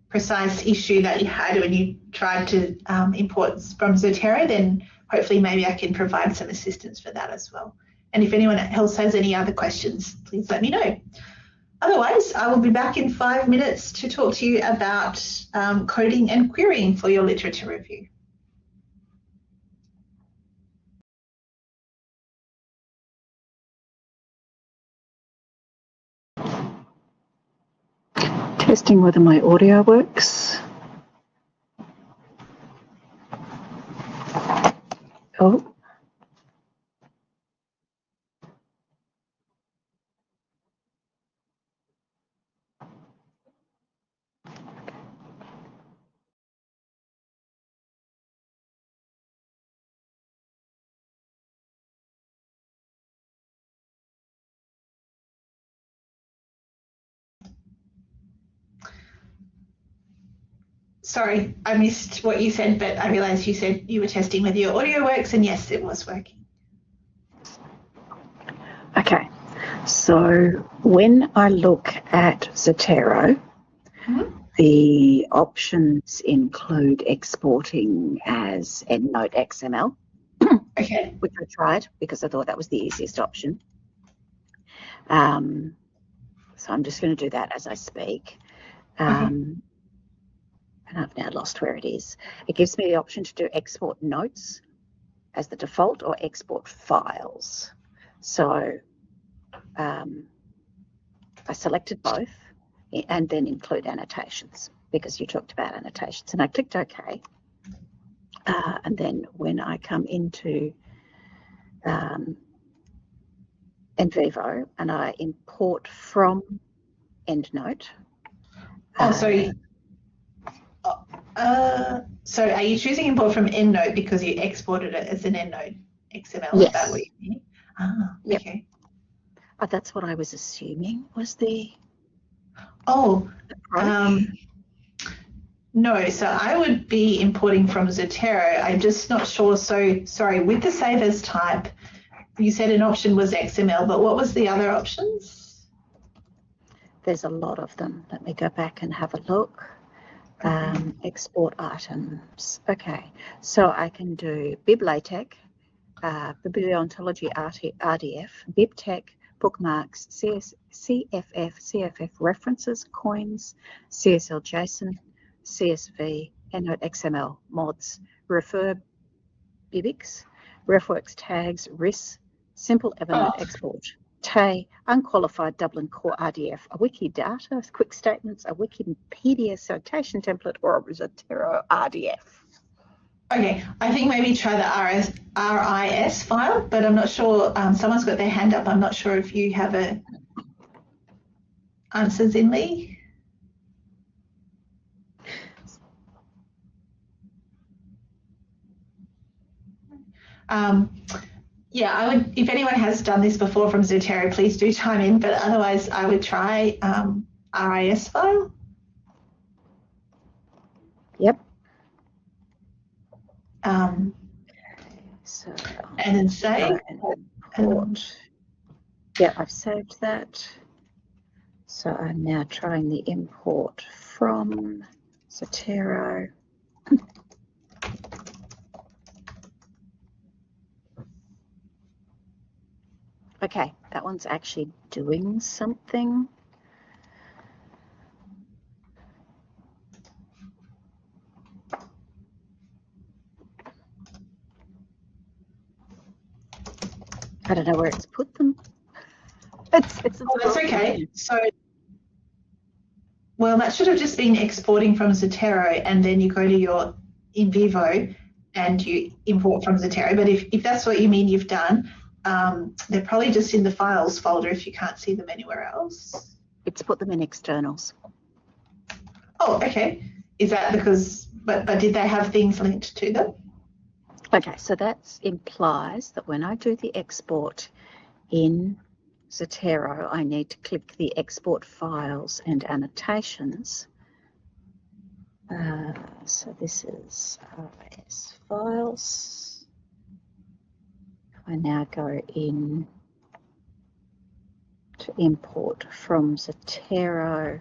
precise issue that you had when you tried to import from Zotero, then hopefully maybe I can provide some assistance for that as well. And if anyone else has any other questions, please let me know. Otherwise, I will be back in 5 minutes to talk to you about coding and querying for your literature review. Testing whether my audio works. Oh. Sorry, I missed what you said, but I realized you said you were testing whether your audio works, and yes, it was working. Okay, so when I look at Zotero, the options include exporting as EndNote XML, Okay. which I tried because I thought that was the easiest option. So I'm just going to do that as I speak. And I've now lost where it is. It gives me the option to do export notes as the default or export files. So I selected both and then include annotations because you talked about annotations, and I clicked OK. And then when I come into NVivo and I import from EndNote. So are you choosing import from EndNote because you exported it as an EndNote XML? Yes. Is that what you mean? Yep. Okay. Oh, that's what I was assuming was the no, so I would be importing from Zotero. I'm just not sure. So sorry, with the save as type, you said an option was XML, but what was the other options? There's a lot of them. Let me go back and have a look. Export items. Okay, so I can do BibLaTeX, Bibliontology RDF, BibTeX, bookmarks, CFF references, coins, CSL JSON, CSV, EndNote XML, mods, refer Bibix, RefWorks tags, RIS, simple Evernote export, TAE, unqualified Dublin core RDF, a Wikidata, quick statements, a Wikipedia citation template, or a Zotero RDF. Okay, I think maybe try the RIS file, but I'm not sure. Someone's got their hand up. I'm not sure if you have answers in me. Yeah, I would. If anyone has done this before from Zotero, please do chime in. But otherwise, I would try RIS file. Yep. So and then save. Yeah, I've saved that. So I'm now trying the import from Zotero. Okay, that one's actually doing something. I don't know where it's put them. That's okay. So, well, that should have just been exporting from Zotero, and then you go to your NVivo and you import from Zotero. But if that's what you mean you've done, they're probably just in the files folder if you can't see them anywhere else. It's put them in externals. Oh, okay. Is that because, but did they have things linked to them? Okay, so that implies that when I do the export in Zotero, I need to click the export files and annotations. So this is RIS files. I now go in to import from Zotero.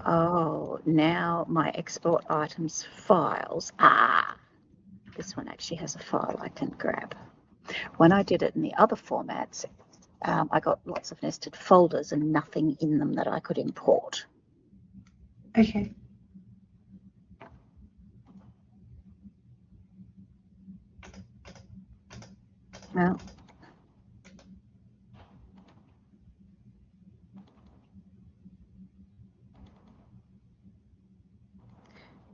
Oh, now my export items files. This one actually has a file I can grab. When I did it in the other formats, I got lots of nested folders and nothing in them that I could import. Okay. Well,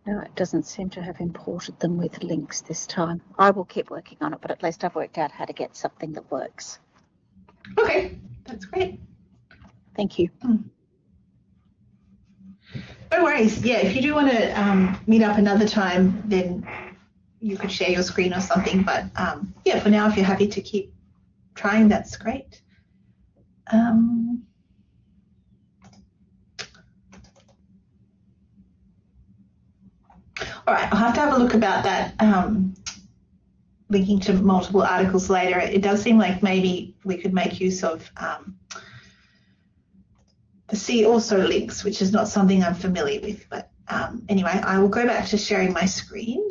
no, it doesn't seem to have imported them with links this time. I will keep working on it, but at least I've worked out how to get something that works. Okay, that's great. Thank you. No worries. Yeah, if you do want to meet up another time, then you could share your screen or something. But yeah, for now, if you're happy to keep trying, that's great. All right, I'll have to have a look about that linking to multiple articles later. It does seem like maybe we could make use of the see also links, which is not something I'm familiar with. But anyway, I will go back to sharing my screen.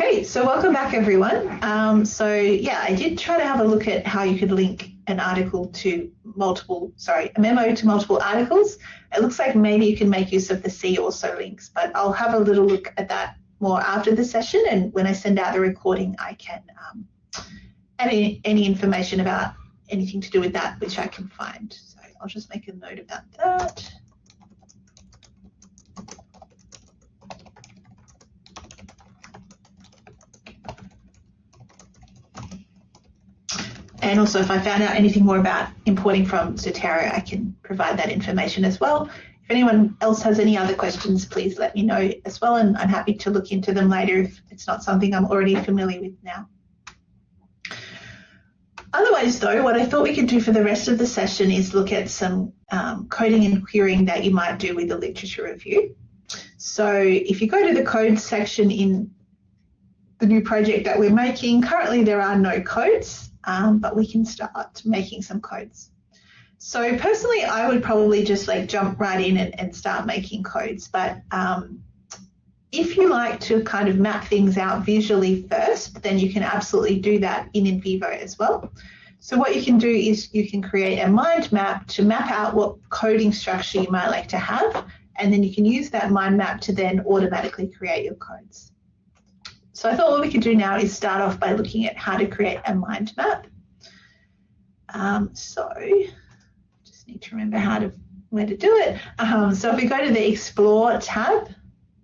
Okay, so welcome back everyone. So yeah, I did try to have a look at how you could link an article to a memo to multiple articles. It looks like maybe you can make use of the see also links, but I'll have a little look at that more after the session, and when I send out the recording I can add any information about anything to do with that which I can find. So I'll just make a note about that. And also if I found out anything more about importing from Zotero, I can provide that information as well. If anyone else has any other questions, please let me know as well, and I'm happy to look into them later if it's not something I'm already familiar with now. Otherwise though, what I thought we could do for the rest of the session is look at some coding and querying that you might do with the literature review. So if you go to the code section in the new project that we're making, currently there are no codes. But we can start making some codes. So personally, I would probably just like jump right in and start making codes. But if you like to kind of map things out visually first, then you can absolutely do that in NVivo as well. So what you can do is you can create a mind map to map out what coding structure you might like to have, and then you can use that mind map to then automatically create your codes. So I thought what we could do now is start off by looking at how to create a mind map. So just need to remember where to do it. So if we go to the Explore tab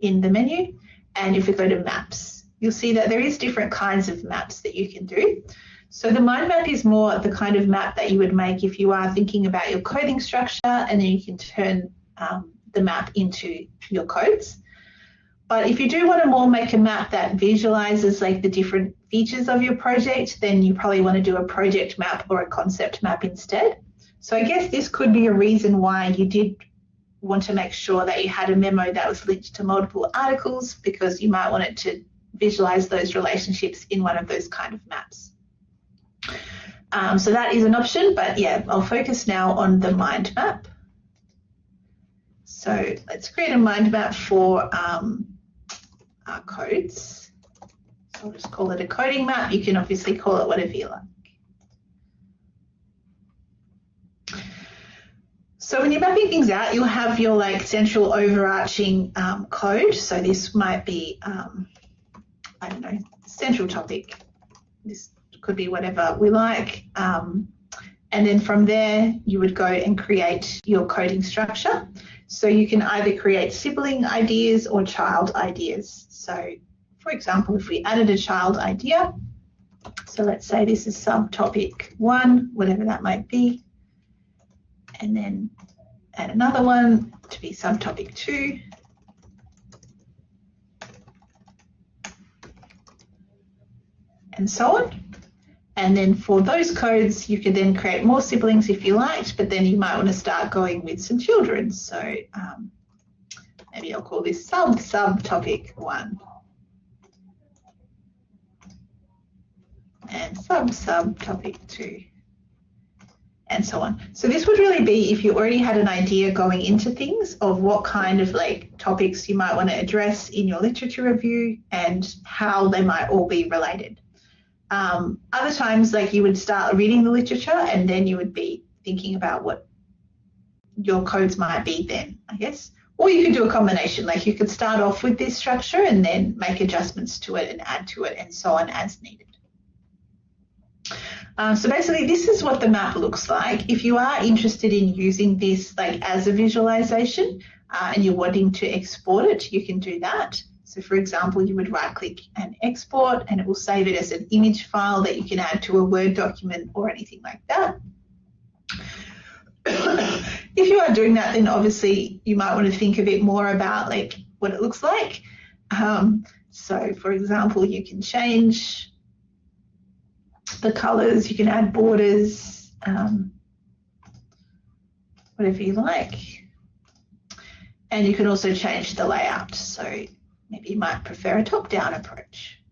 in the menu, and if we go to Maps, you'll see that there is different kinds of maps that you can do. So the mind map is more the kind of map that you would make if you are thinking about your coding structure, and then you can turn the map into your codes. But if you do want to more make a map that visualizes like the different features of your project, then you probably want to do a project map or a concept map instead. So I guess this could be a reason why you did want to make sure that you had a memo that was linked to multiple articles, because you might want it to visualize those relationships in one of those kind of maps. So that is an option, but yeah, I'll focus now on the mind map. So let's create a mind map for our codes. So I'll just call it a coding map. You can obviously call it whatever you like. So when you're mapping things out, you'll have your like central overarching code. So this might be, I don't know, central topic. This could be whatever we like. And then from there, you would go and create your coding structure. So you can either create sibling ideas or child ideas. So for example, if we added a child idea, so let's say this is subtopic 1, whatever that might be, and then add another one to be subtopic 2. And so on. And then for those codes, you could then create more siblings if you liked, but then you might want to start going with some children. So maybe I'll call this subtopic 1 and subtopic 2 and so on. So this would really be if you already had an idea going into things of what kind of like topics you might want to address in your literature review and how they might all be related. Other times, like you would start reading the literature and then you would be thinking about what your codes might be then, I guess. Or you could do a combination, like you could start off with this structure and then make adjustments to it and add to it and so on as needed. So basically this is what the map looks like. If you are interested in using this like as a visualization and you're wanting to export it, you can do that. So for example, you would right click and export, and it will save it as an image file that you can add to a Word document or anything like that. If you are doing that, then obviously you might want to think a bit more about like what it looks like. So for example, you can change the colors, you can add borders, whatever you like. And you can also change the layout. So maybe you might prefer a top-down approach.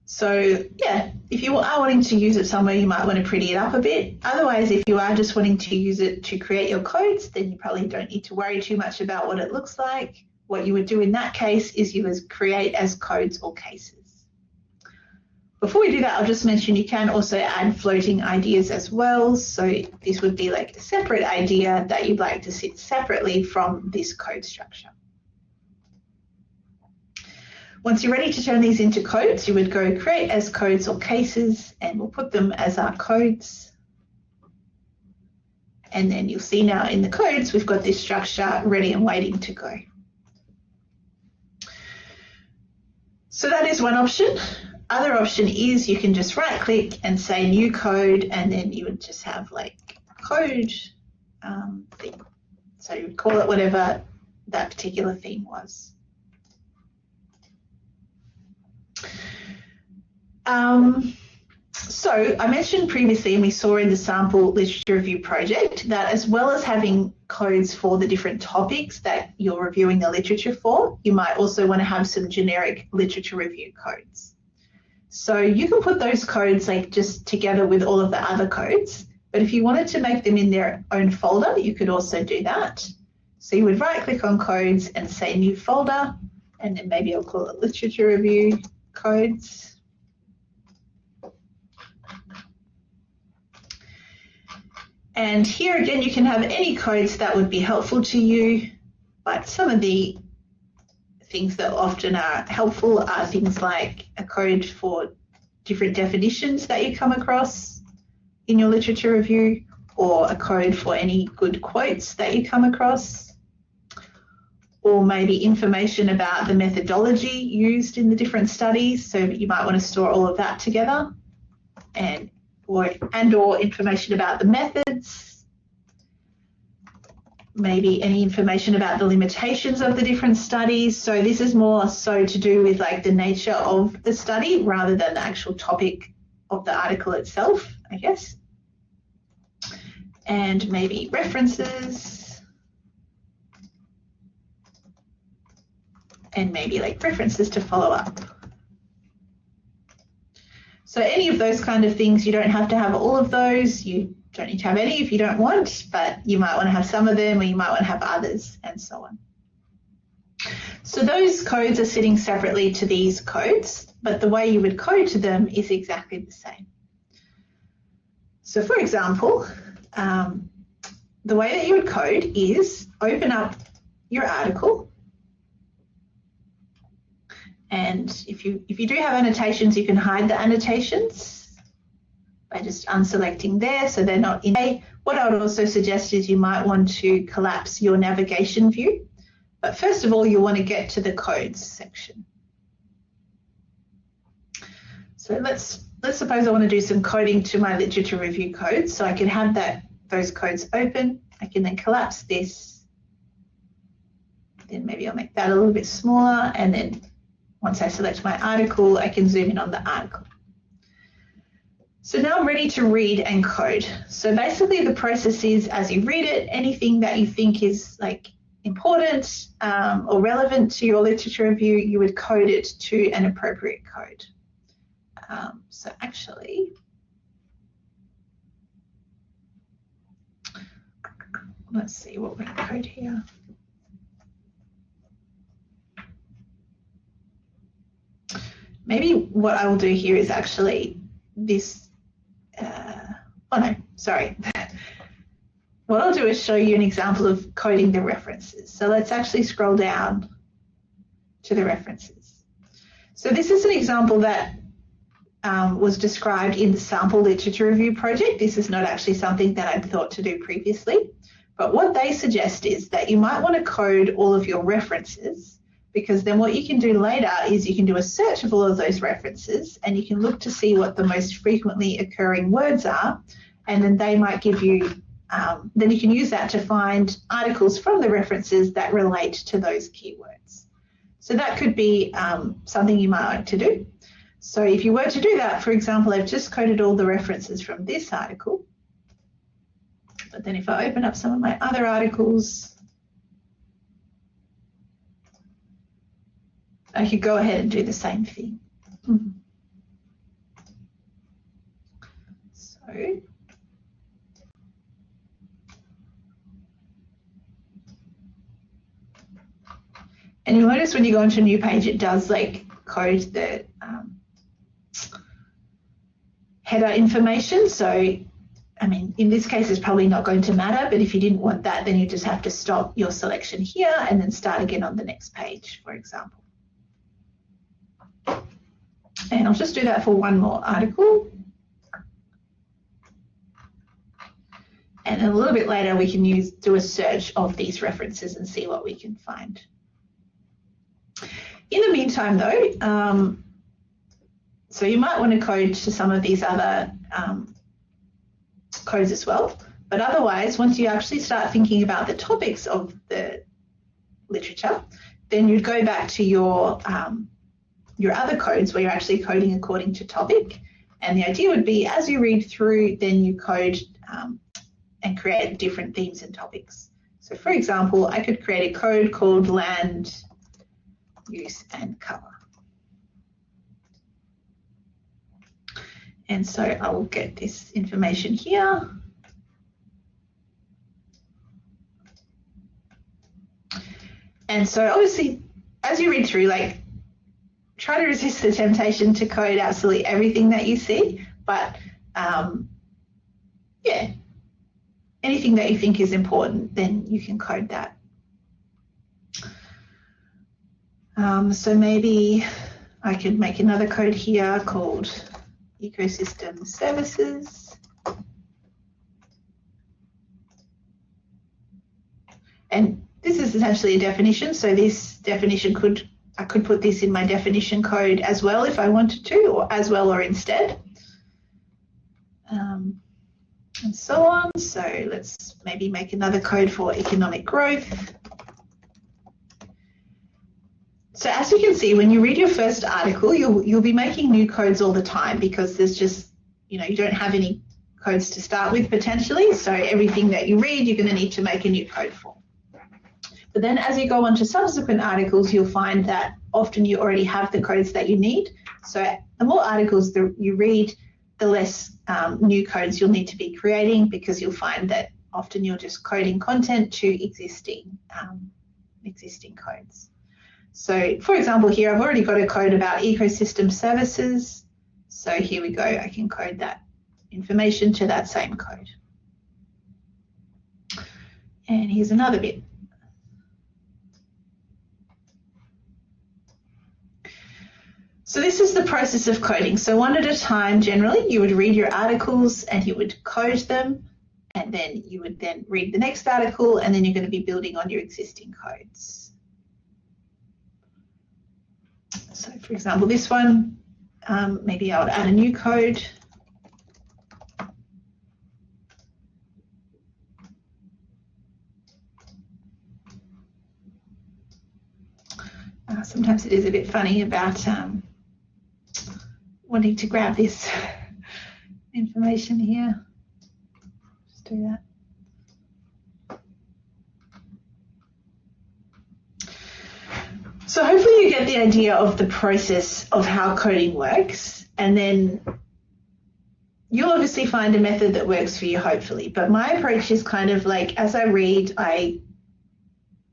So yeah, if you are wanting to use it somewhere, you might want to pretty it up a bit. Otherwise, if you are just wanting to use it to create your codes, then you probably don't need to worry too much about what it looks like. what you would do in that case is you would create as codes or cases. Before we do that, I'll just mention you can also add floating ideas as well. So this would be like a separate idea that you'd like to sit separately from this code structure. Once you're ready to turn these into codes, you would go create as codes or cases, and we'll put them as our codes. And then you'll see now in the codes, we've got this structure ready and waiting to go. So that is one option. Other option is you can just right click and say new code, and then you would just have like a code thing. So you would call it whatever that particular theme was. So I mentioned previously, and we saw in the sample literature review project, that as well as having codes for the different topics that you're reviewing the literature for, you might also want to have some generic literature review codes. So you can put those codes like just together with all of the other codes, but if you wanted to make them in their own folder, you could also do that. So you would right click on codes and say new folder, and then maybe I'll call it literature review codes. And here again, you can have any codes that would be helpful to you, but some of the things that often are helpful are things like a code for different definitions that you come across in your literature review, or a code for any good quotes that you come across, or maybe information about the methodology used in the different studies. So you might want to store all of that together, or information about the methods, maybe any information about the limitations of the different studies. So this is more so to do with like the nature of the study rather than the actual topic of the article itself, I guess. And maybe references, and maybe like references to follow up. So any of those kind of things, you don't have to have all of those. You don't need to have any if you don't want, but you might want to have some of them, or you might want to have others, and so on. So those codes are sitting separately to these codes, but the way you would code to them is exactly the same. So for example, the way that you would code is open up your article. And if you do have annotations, you can hide the annotations by just unselecting there so they're not in A. What I would also suggest is you might want to collapse your navigation view. But first of all, you want to get to the codes section. So let's suppose I want to do some coding to my literature review codes. So I can have those codes open. I can then collapse this. Then maybe I'll make that a little bit smaller, and then once I select my article, I can zoom in on the article. So now I'm ready to read and code. So basically the process is, as you read it, anything that you think is like important or relevant to your literature review, you would code it to an appropriate code. So actually, let's see what we're going to code here. Maybe what I will do here is actually this, oh no, sorry. What I'll do is show you an example of coding the references. So let's actually scroll down to the references. So this is an example that was described in the sample literature review project. This is not actually something that I'd thought to do previously, but what they suggest is that you might want to code all of your references, because then what you can do later is you can do a search of all of those references, and you can look to see what the most frequently occurring words are, and then they might give you, then you can use that to find articles from the references that relate to those keywords. So that could be something you might like to do. So if you were to do that, for example, I've just coded all the references from this article, but then if I open up some of my other articles, I could go ahead and do the same thing. So And you'll notice when you go into a new page, it does like code the header information. So, I mean, in this case, it's probably not going to matter, but if you didn't want that, then you just have to stop your selection here and then start again on the next page, for example. And I'll just do that for one more article. And a little bit later, we can do a search of these references and see what we can find. In the meantime, though, so you might want to code to some of these other codes as well. But otherwise, once you actually start thinking about the topics of the literature, then you'd go back to your other codes where you're actually coding according to topic. And the idea would be as you read through, then you code and create different themes and topics. So for example, I could create a code called land use and cover. And so I will get this information here. And so obviously, as you read through, like, try to resist the temptation to code absolutely everything that you see, but yeah, anything that you think is important, then you can code that. So maybe I could make another code here called ecosystem services. And this is essentially a definition. So this definition I could put this in my definition code as well if I wanted to, or as well or instead. And so on. So let's maybe make another code for economic growth. So as you can see, when you read your first article, you'll be making new codes all the time because there's just, you don't have any codes to start with potentially. So everything that you read, you're going to need to make a new code for. But then as you go on to subsequent articles, you'll find that often you already have the codes that you need. So the more articles that you read, the less new codes you'll need to be creating, because you'll find that often you're just coding content to existing codes. So for example, here I've already got a code about ecosystem services. So here we go, I can code that information to that same code. And here's another bit. So this is the process of coding. So one at a time, generally, you would read your articles and you would code them, and then you would then read the next article, and then you're going to be building on your existing codes. So for example, this one, maybe I would add a new code. Sometimes it is a bit funny about wanting to grab this information here. Just do that. So hopefully you get the idea of the process of how coding works, and then you'll obviously find a method that works for you, hopefully. But my approach is kind of like, as I read, I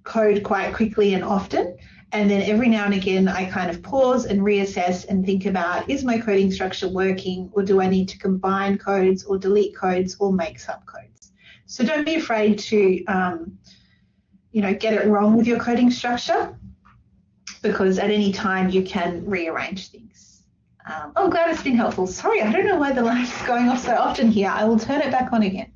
code quite quickly and often. And then every now and again, I kind of pause and reassess and think about, is my coding structure working, or do I need to combine codes or delete codes or make subcodes? So don't be afraid to, get it wrong with your coding structure, because at any time you can rearrange things. Oh, glad it's been helpful. Sorry, I don't know why the light is going off so often here. I will turn it back on again.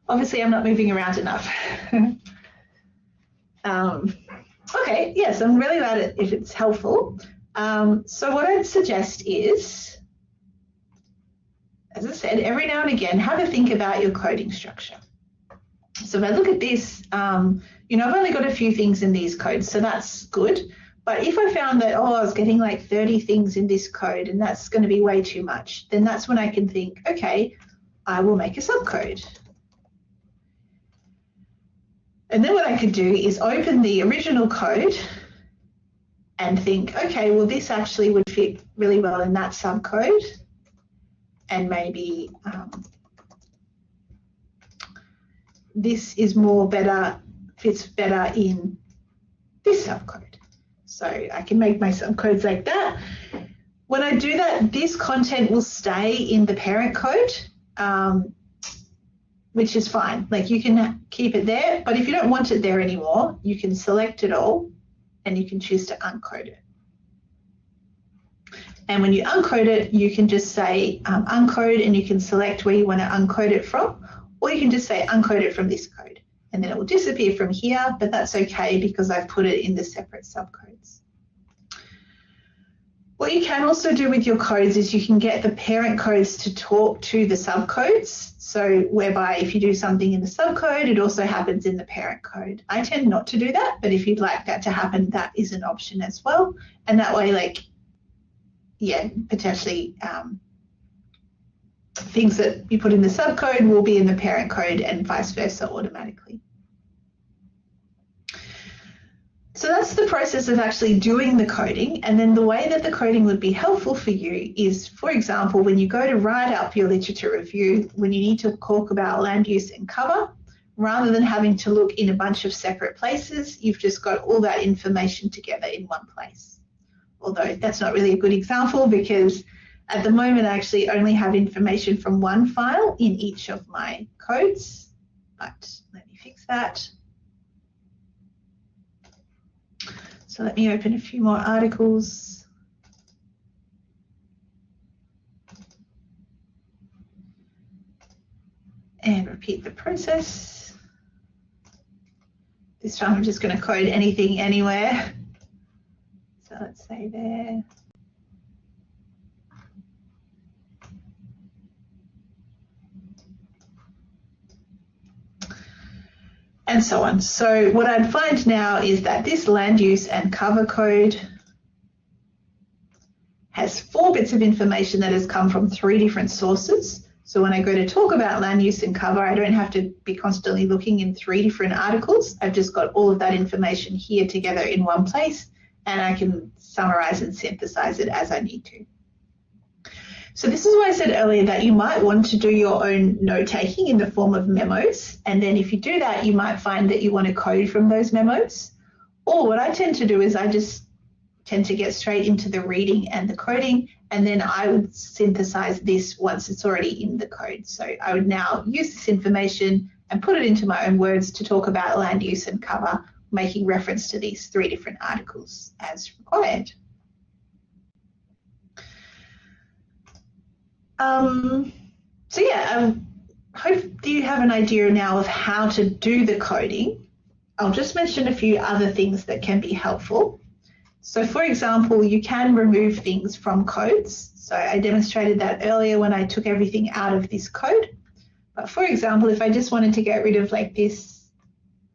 Obviously, I'm not moving around enough. Okay, yes, I'm really glad if it's helpful. So what I'd suggest is, as I said, every now and again, have a think about your coding structure. So if I look at this, I've only got a few things in these codes, so that's good. But if I found that, I was getting like 30 things in this code and that's going to be way too much, then that's when I can think, okay, I will make a subcode. And then what I could do is open the original code and think, okay, well, this actually would fit really well in that subcode, and maybe this is more better, fits better in this subcode. So I can make my subcodes like that. When I do that, this content will stay in the parent code, which is fine. Like you can keep it there, but if you don't want it there anymore, you can select it all and you can choose to uncode it. And when you uncode it, you can just say uncode, and you can select where you want to uncode it from, or you can just say uncode it from this code, and then it will disappear from here, but that's okay because I've put it in the separate subcodes. What you can also do with your codes is you can get the parent codes to talk to the subcodes. So whereby if you do something in the subcode, it also happens in the parent code. I tend not to do that, but if you'd like that to happen, that is an option as well. And that way, like, yeah, potentially things that you put in the subcode will be in the parent code and vice versa automatically. So that's the process of actually doing the coding. And then the way that the coding would be helpful for you is, for example, when you go to write up your literature review, when you need to talk about land use and cover, rather than having to look in a bunch of separate places, you've just got all that information together in one place. Although that's not really a good example because at the moment I actually only have information from one file in each of my codes, but let me fix that. So let me open a few more articles. And repeat the process. This time I'm just going to code anything anywhere. So let's say there. And so on. So what I'd find now is that this land use and cover code has 4 bits of information that has come from 3 different sources. So when I go to talk about land use and cover, I don't have to be constantly looking in 3 different articles. I've just got all of that information here together in one place, and I can summarize and synthesize it as I need to. So this is why I said earlier that you might want to do your own note-taking in the form of memos. And then if you do that, you might find that you want to code from those memos. Or what I tend to do is I just tend to get straight into the reading and the coding, and then I would synthesize this once it's already in the code. So I would now use this information and put it into my own words to talk about land use and cover, making reference to these 3 different articles as required. So yeah, I hope you have an idea now of how to do the coding. I'll just mention a few other things that can be helpful. So for example, you can remove things from codes. So I demonstrated that earlier when I took everything out of this code. But for example, if I just wanted to get rid of like this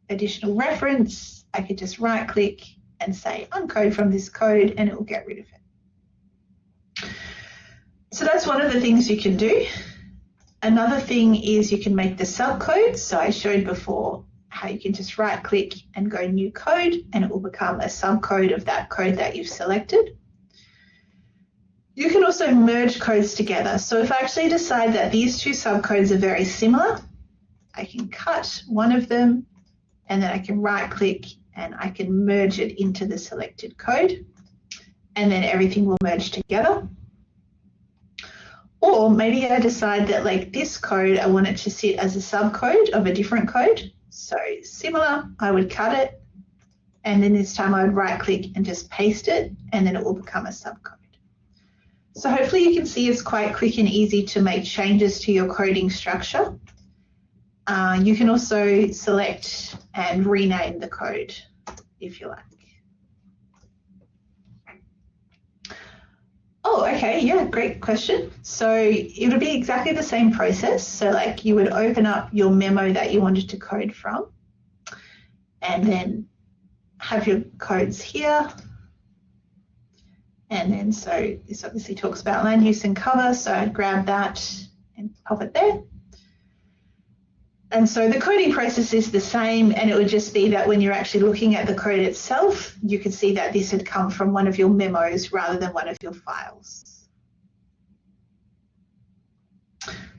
additional reference, I could just right click and say uncode from this code and it will get rid of it. So that's one of the things you can do. Another thing is you can make the subcode. So I showed before how you can just right click and go new code and it will become a subcode of that code that you've selected. You can also merge codes together. So if I actually decide that these 2 subcodes are very similar, I can cut one of them and then I can right click and I can merge it into the selected code, and then everything will merge together. Or maybe I decide that like this code, I want it to sit as a subcode of a different code. So similar, I would cut it, and then this time I would right click and just paste it, and then it will become a subcode. So hopefully you can see it's quite quick and easy to make changes to your coding structure. You can also select and rename the code if you like. Oh, okay, yeah, great question. So it would be exactly the same process. So like you would open up your memo that you wanted to code from and then have your codes here. And then so this obviously talks about land use and cover. So I'd grab that and pop it there. And so the coding process is the same, and it would just be that when you're actually looking at the code itself, you could see that this had come from one of your memos rather than one of your files.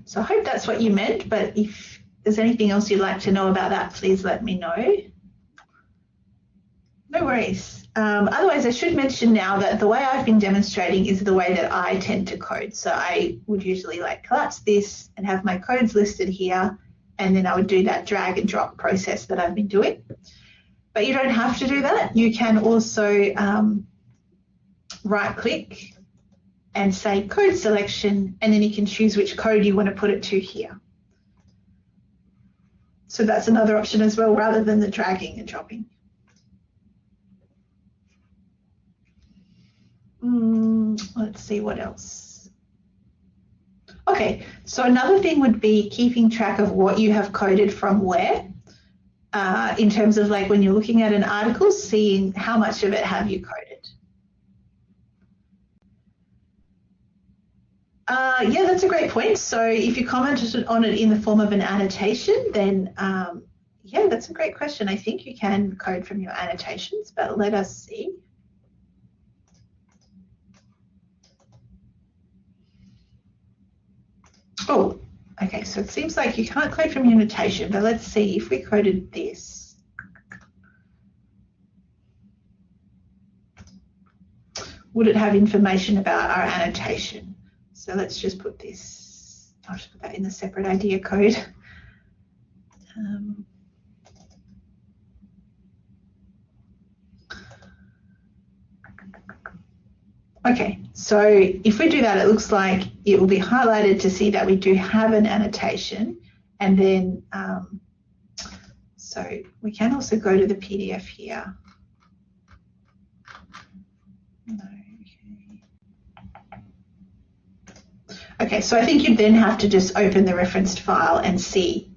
So I hope that's what you meant, but if there's anything else you'd like to know about that, please let me know. No worries. Otherwise, I should mention now that the way I've been demonstrating is the way that I tend to code. So I would usually like collapse this and have my codes listed here, and then I would do that drag and drop process that I've been doing. But you don't have to do that. You can also right click and say code selection, and then you can choose which code you want to put it to here. So that's another option as well, rather than the dragging and dropping. Let's see what else. Okay, so another thing would be keeping track of what you have coded from where, in terms of like when you're looking at an article, seeing how much of it have you coded. Yeah, that's a great point. So if you commented on it in the form of an annotation, then yeah, that's a great question. I think you can code from your annotations, but let us see. Oh, okay, so it seems like you can't code from your annotation, but let's see if we coded this. Would it have information about our annotation? So let's just put this, I'll just put that in the separate idea code. Okay, so if we do that, it looks like it will be highlighted to see that we do have an annotation, and then so we can also go to the PDF here. No, okay, so I think you'd then have to just open the referenced file and see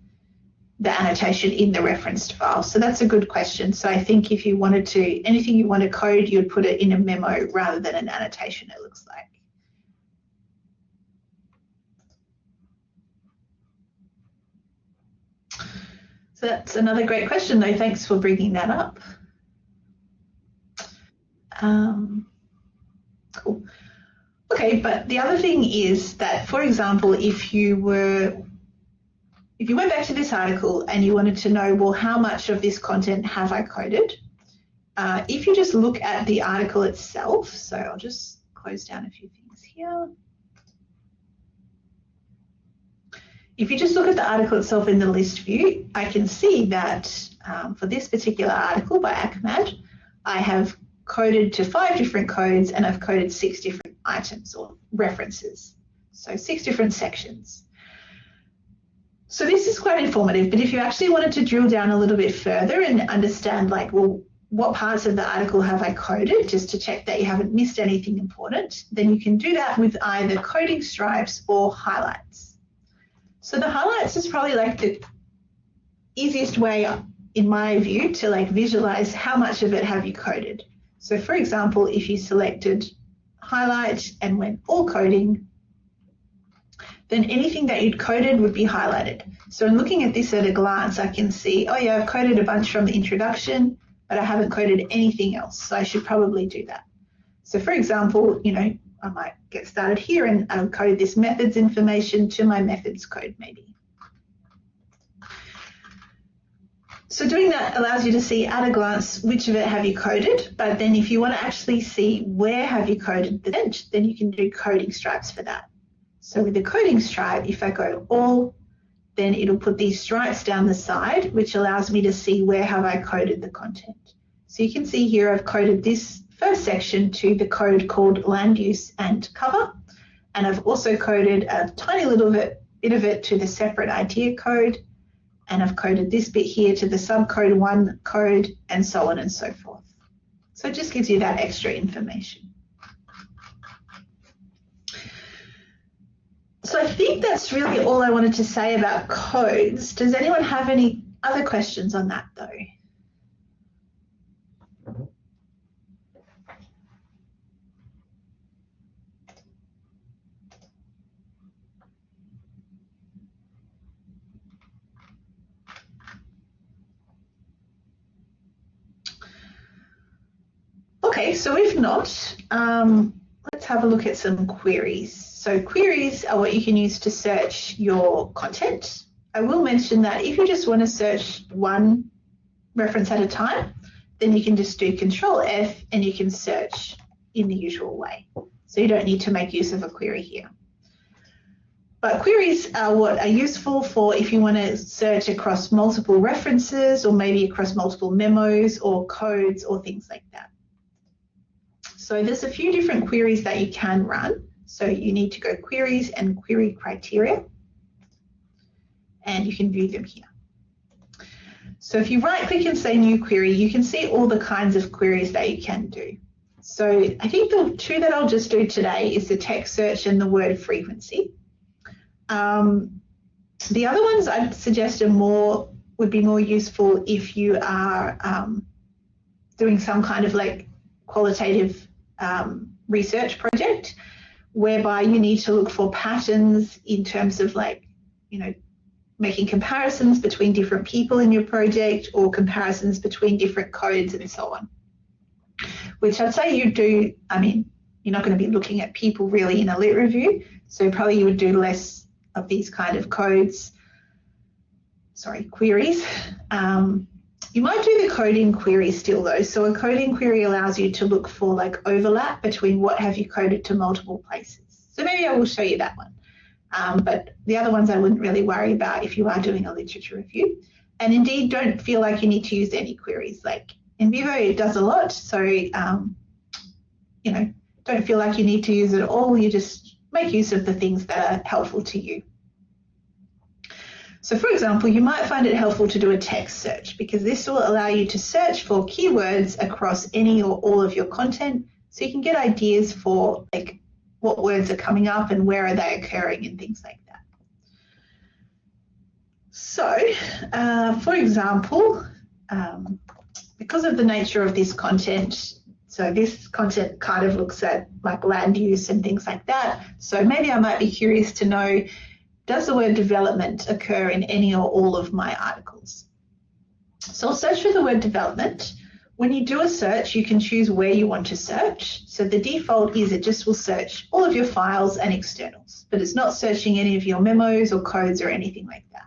the annotation in the referenced file. So that's a good question. So I think if you wanted to, anything you want to code, you'd put it in a memo rather than an annotation, it looks like. So that's another great question though. Thanks for bringing that up. Cool. Okay, but the other thing is that, for example, if you went back to this article and you wanted to know, well, how much of this content have I coded? If you just look at the article itself, so I'll just close down a few things here. If you just look at the article itself in the list view, I can see that for this particular article by Ahmad, I have coded to 5 different codes and I've coded 6 different items or references. So 6 different sections. So this is quite informative, but if you actually wanted to drill down a little bit further and understand, like, well, what parts of the article have I coded, just to check that you haven't missed anything important, then you can do that with either coding stripes or highlights. So the highlights is probably like the easiest way, in my view, to like visualize how much of it have you coded. So for example, if you selected highlight and went all coding, then anything that you'd coded would be highlighted. So in looking at this at a glance, I can see, oh yeah, I've coded a bunch from the introduction, but I haven't coded anything else. So I should probably do that. So for example, you know, I might get started here and I'll code this methods information to my methods code maybe. So doing that allows you to see at a glance which of it have you coded, but then if you want to actually see where have you coded the bench, then you can do coding stripes for that. So with the coding stripe, if I go all, then it'll put these stripes down the side, which allows me to see where have I coded the content. So you can see here I've coded this first section to the code called land use and cover, and I've also coded a tiny little bit of it to the separate idea code, and I've coded this bit here to the subcode 1 code, and so on and so forth. So it just gives you that extra information. So I think that's really all I wanted to say about codes. Does anyone have any other questions on that though? Okay, so if not, let's have a look at some queries. So queries are what you can use to search your content. I will mention that if you just want to search one reference at a time, then you can just do Control F and you can search in the usual way. So you don't need to make use of a query here. But queries are what are useful for if you want to search across multiple references or maybe across multiple memos or codes or things like that. So there's a few different queries that you can run. So you need to go Queries and Query Criteria, and you can view them here. So if you right-click and say New Query, you can see all the kinds of queries that you can do. So I think the two that I'll just do today is the text search and the word frequency. The other ones I'd suggest would be more useful if you are doing some kind of like qualitative research project, whereby you need to look for patterns in terms of like, you know, making comparisons between different people in your project or comparisons between different codes and so on. Which I'd say you do, I mean, you're not going to be looking at people really in a lit review, so probably you would do less of these kind of queries. You might do the coding query still though. So a coding query allows you to look for like overlap between what have you coded to multiple places. So maybe I will show you that one. But the other ones I wouldn't really worry about if you are doing a literature review. And indeed, don't feel like you need to use any queries. Like NVivo, it does a lot. So, you know, don't feel like you need to use it all. You just make use of the things that are helpful to you. So for example, you might find it helpful to do a text search because this will allow you to search for keywords across any or all of your content, so you can get ideas for like what words are coming up and where are they occurring and things like that. So for example, because of the nature of this content, so this content kind of looks at like land use and things like that. So maybe I might be curious to know, does the word development occur in any or all of my articles? So I'll search for the word development. When you do a search, you can choose where you want to search. So the default is it just will search all of your files and externals, but it's not searching any of your memos or codes or anything like that.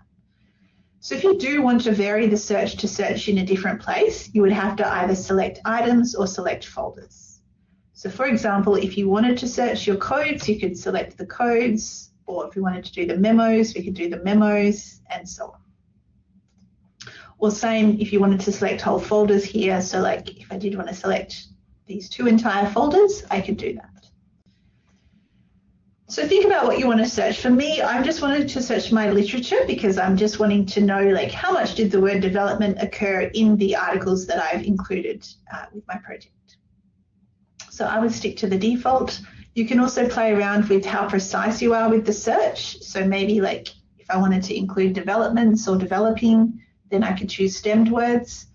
So if you do want to vary the search to search in a different place, you would have to either select items or select folders. So for example, if you wanted to search your codes, you could select the codes, or if you wanted to do the memos, we could do the memos, and so on. Or same if you wanted to select whole folders here. So like if I did want to select these two entire folders, I could do that. So think about what you want to search. For me, I just wanted to search my literature because I'm just wanting to know like how much did the word development occur in the articles that I've included with my project. So I would stick to the default. You can also play around with how precise you are with the search. So maybe like if I wanted to include developments or developing, then I could choose stemmed words.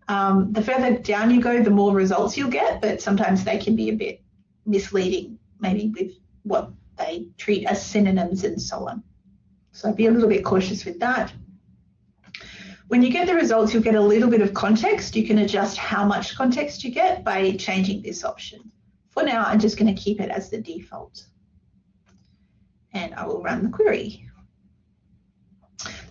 The further down you go, the more results you'll get, but sometimes they can be a bit misleading, maybe with what they treat as synonyms and so on. So be a little bit cautious with that. When you get the results, you'll get a little bit of context. You can adjust how much context you get by changing this option. For now, I'm just going to keep it as the default. And I will run the query.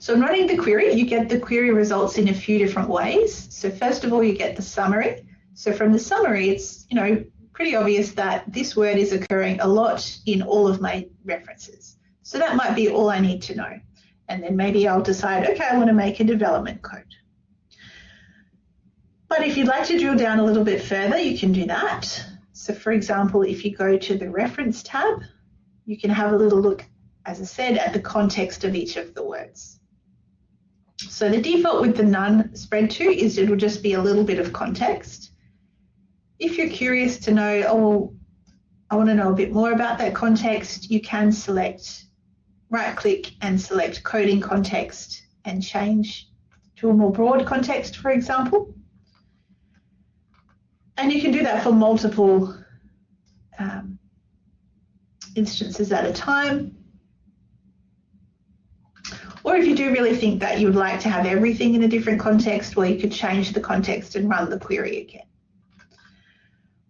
So in running the query, you get the query results in a few different ways. So first of all, you get the summary. So from the summary, it's, you know, pretty obvious that this word is occurring a lot in all of my references. So that might be all I need to know. And then maybe I'll decide, okay, I want to make a development code. But if you'd like to drill down a little bit further, you can do that. So for example, if you go to the reference tab, you can have a little look, as I said, at the context of each of the words. So the default with the none spread to is it'll just be a little bit of context. If you're curious to know, oh, I want to know a bit more about that context, you can select, right-click and select coding context and change to a more broad context, for example. And you can do that for multiple instances at a time. Or if you do really think that you would like to have everything in a different context, well, you could change the context and run the query again.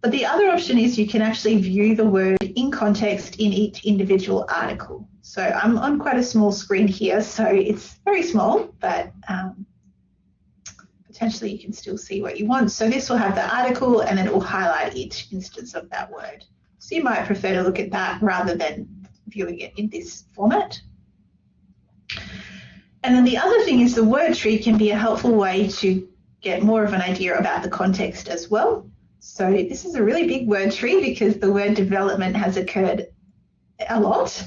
But the other option is you can actually view the word in context in each individual article. So I'm on quite a small screen here, so it's very small, but potentially you can still see what you want. So this will have the article and then it will highlight each instance of that word. So you might prefer to look at that rather than viewing it in this format. And then the other thing is the word tree can be a helpful way to get more of an idea about the context as well. So this is a really big word tree because the word development has occurred a lot.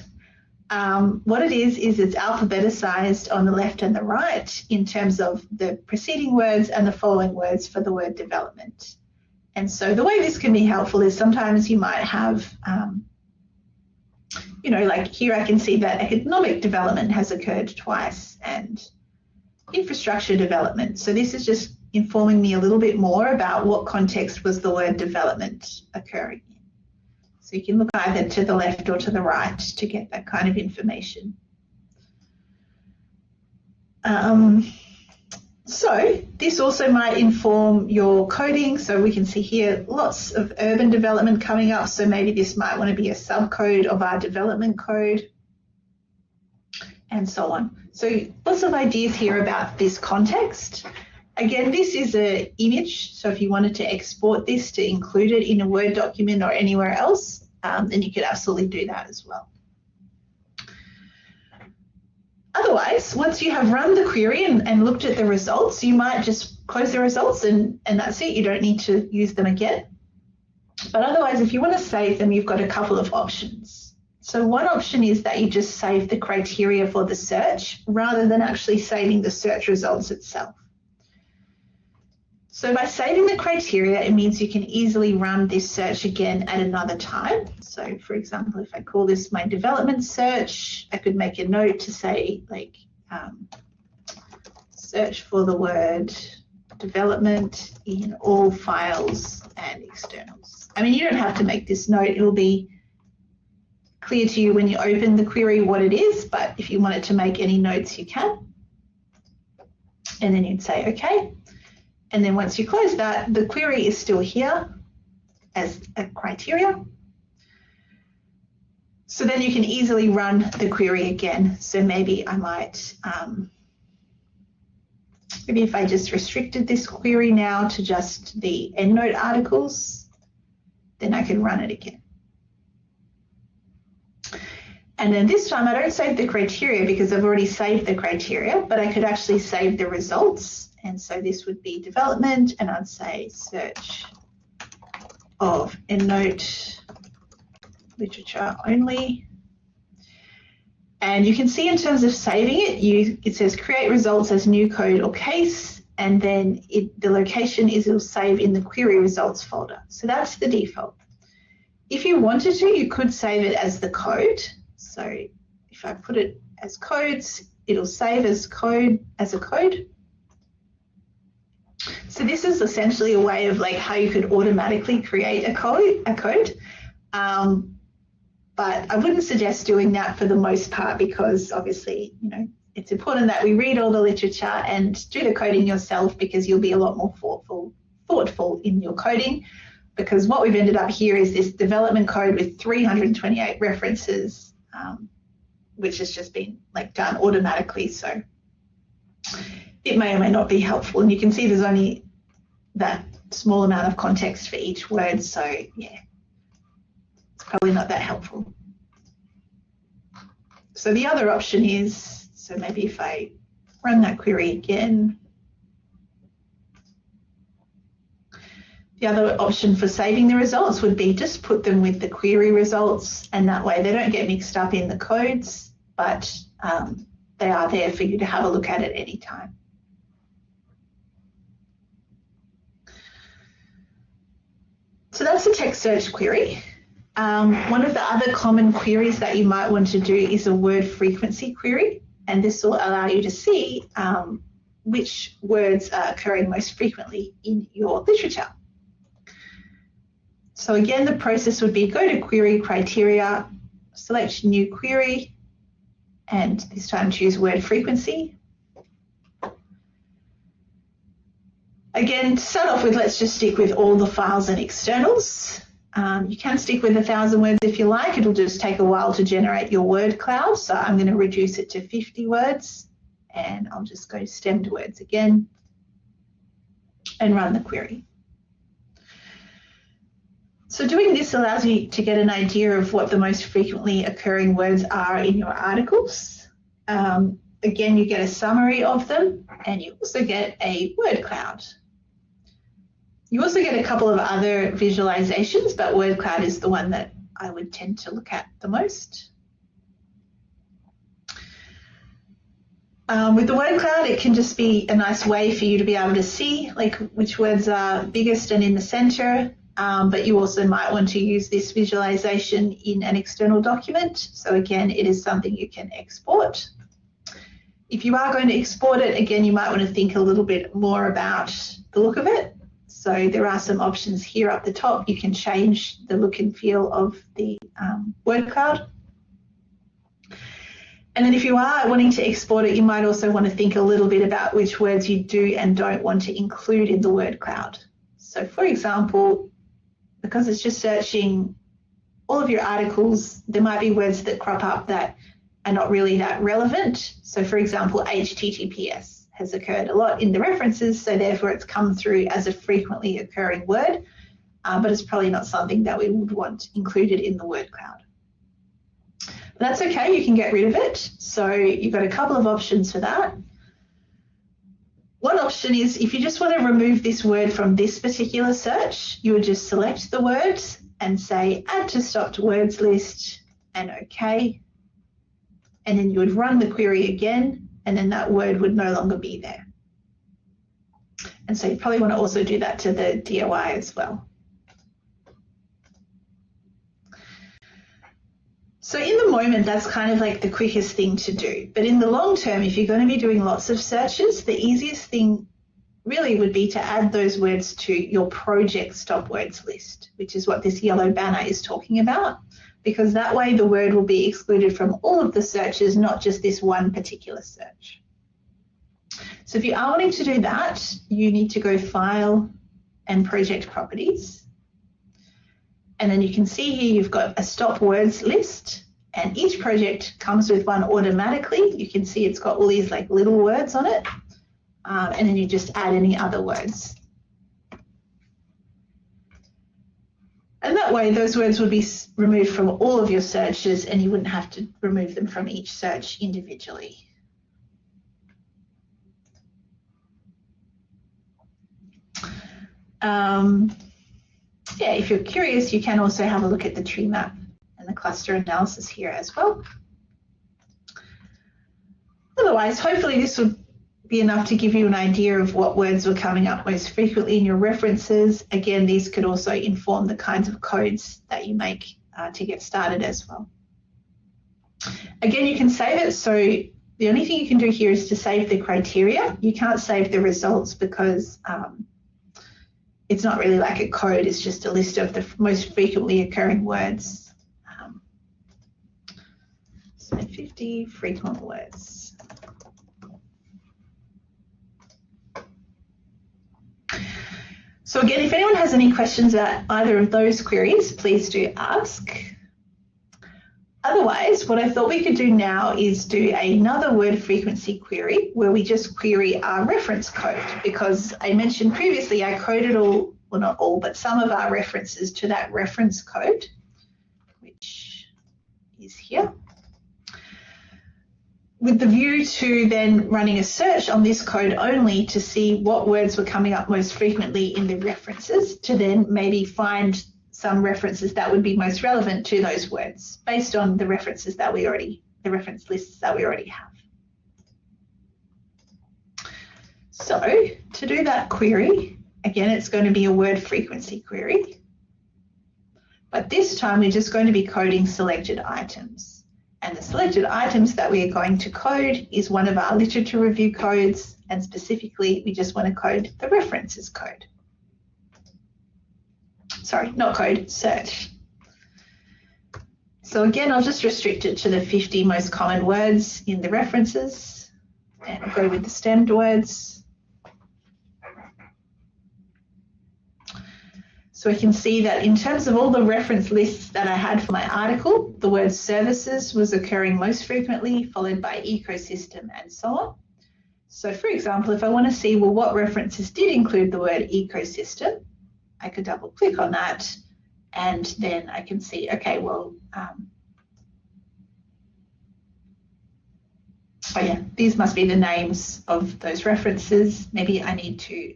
What it is it's alphabeticized on the left and the right in terms of the preceding words and the following words for the word development. And so the way this can be helpful is sometimes you might have, you know, like here I can see that economic development has occurred twice and infrastructure development. So this is just informing me a little bit more about what context was the word development occurring in. So you can look either to the left or to the right to get that kind of information. So this also might inform your coding. So we can see here lots of urban development coming up. So maybe this might want to be a subcode of our development code and so on. So lots of ideas here about this context. Again, this is an image, so if you wanted to export this to include it in a Word document or anywhere else, then you could absolutely do that as well. Otherwise, once you have run the query and looked at the results, you might just close the results and that's it. You don't need to use them again. But otherwise, if you want to save them, you've got a couple of options. So one option is that you just save the criteria for the search rather than actually saving the search results itself. So by saving the criteria, it means you can easily run this search again at another time. So for example, if I call this my development search, I could make a note to say like search for the word development in all files and externals. I mean, you don't have to make this note. It'll be clear to you when you open the query what it is, but if you wanted to make any notes, you can. And then you'd say, okay. And then once you close that, the query is still here as a criteria. So then you can easily run the query again. So maybe I might, maybe if I just restricted this query now to just the EndNote articles, then I can run it again. And then this time I don't save the criteria because I've already saved the criteria, but I could actually save the results. And so this would be development, and I'd say search of EndNote literature only. And you can see in terms of saving it, it says create results as new code or case, and then the location is it'll save in the query results folder. So that's the default. If you wanted to, you could save it as the code. So if I put it as codes, it'll save as code as a code. So this is essentially a way of like how you could automatically create a code. But I wouldn't suggest doing that for the most part because obviously, you know, it's important that we read all the literature and do the coding yourself because you'll be a lot more thoughtful in your coding, because what we've ended up here is this development code with 328 references, which has just been like done automatically. So it may or may not be helpful. And you can see there's only that small amount of context for each word. So yeah, it's probably not that helpful. So the other option is, so maybe if I run that query again, the other option for saving the results would be just put them with the query results, and that way they don't get mixed up in the codes, but they are there for you to have a look at any time. So that's the text search query. One of the other common queries that you might want to do is a word frequency query, and this will allow you to see which words are occurring most frequently in your literature. So again, the process would be go to query criteria, select new query, and this time choose word frequency. Again, to start off with, let's just stick with all the files and externals. You can stick with 1,000 words if you like. It'll just take a while to generate your word cloud. So I'm going to reduce it to 50 words, and I'll just go stemmed words again and run the query. So doing this allows you to get an idea of what the most frequently occurring words are in your articles. Again, you get a summary of them, and you also get a word cloud. You also get a couple of other visualizations, but word cloud is the one that I would tend to look at the most. With the word cloud, it can just be a nice way for you to be able to see like which words are biggest and in the center, but you also might want to use this visualization in an external document. So again, it is something you can export. If you are going to export it, again, you might want to think a little bit more about the look of it. So there are some options here up the top. You can change the look and feel of the word cloud. And then if you are wanting to export it, you might also want to think a little bit about which words you do and don't want to include in the word cloud. So for example, because it's just searching all of your articles, there might be words that crop up that are not really that relevant. So for example, HTTPS has occurred a lot in the references, so therefore it's come through as a frequently occurring word, but it's probably not something that we would want included in the word cloud. But that's okay, you can get rid of it. So you've got a couple of options for that. One option is if you just want to remove this word from this particular search, you would just select the word and say add to stopped words list and OK. And then you would run the query again, and then that word would no longer be there. And so you probably want to also do that to the DOI as well. So in the moment, that's kind of like the quickest thing to do. But in the long term, if you're going to be doing lots of searches, the easiest thing really would be to add those words to your project stop words list, which is what this yellow banner is talking about, because that way the word will be excluded from all of the searches, not just this one particular search. So if you are wanting to do that, you need to go File and Project Properties. And then you can see here you've got a stop words list, and each project comes with one automatically. You can see it's got all these like little words on it, and then you just add any other words. And that way those words would be removed from all of your searches, and you wouldn't have to remove them from each search individually. Yeah, if you're curious, you can also have a look at the tree map and the cluster analysis here as well. Otherwise, hopefully this would be enough to give you an idea of what words were coming up most frequently in your references. Again, these could also inform the kinds of codes that you make to get started as well. Again, you can save it. So the only thing you can do here is to save the criteria. You can't save the results because it's not really like a code, it's just a list of the most frequently occurring words. So 50 frequent words. So again, if anyone has any questions about either of those queries, please do ask. Otherwise, what I thought we could do now is do another word frequency query where we just query our reference code, because I mentioned previously I coded all, well not all, but some of our references to that reference code, which is here, with the view to then running a search on this code only to see what words were coming up most frequently in the references, to then maybe find some references that would be most relevant to those words based on the references that we already, the reference lists that we already have. So to do that query, again, it's going to be a word frequency query, but this time we're just going to be coding selected items. And the selected items that we are going to code is one of our literature review codes, and specifically we just want to code the references code. Sorry, not code, search. So again, I'll just restrict it to the 50 most common words in the references, and I'll go with the stemmed words. So we can see that in terms of all the reference lists that I had for my article, the word services was occurring most frequently, followed by ecosystem and so on. So for example, if I want to see, well, what references did include the word ecosystem, I could double click on that and then I can see, okay, well, oh yeah, these must be the names of those references. Maybe I need to,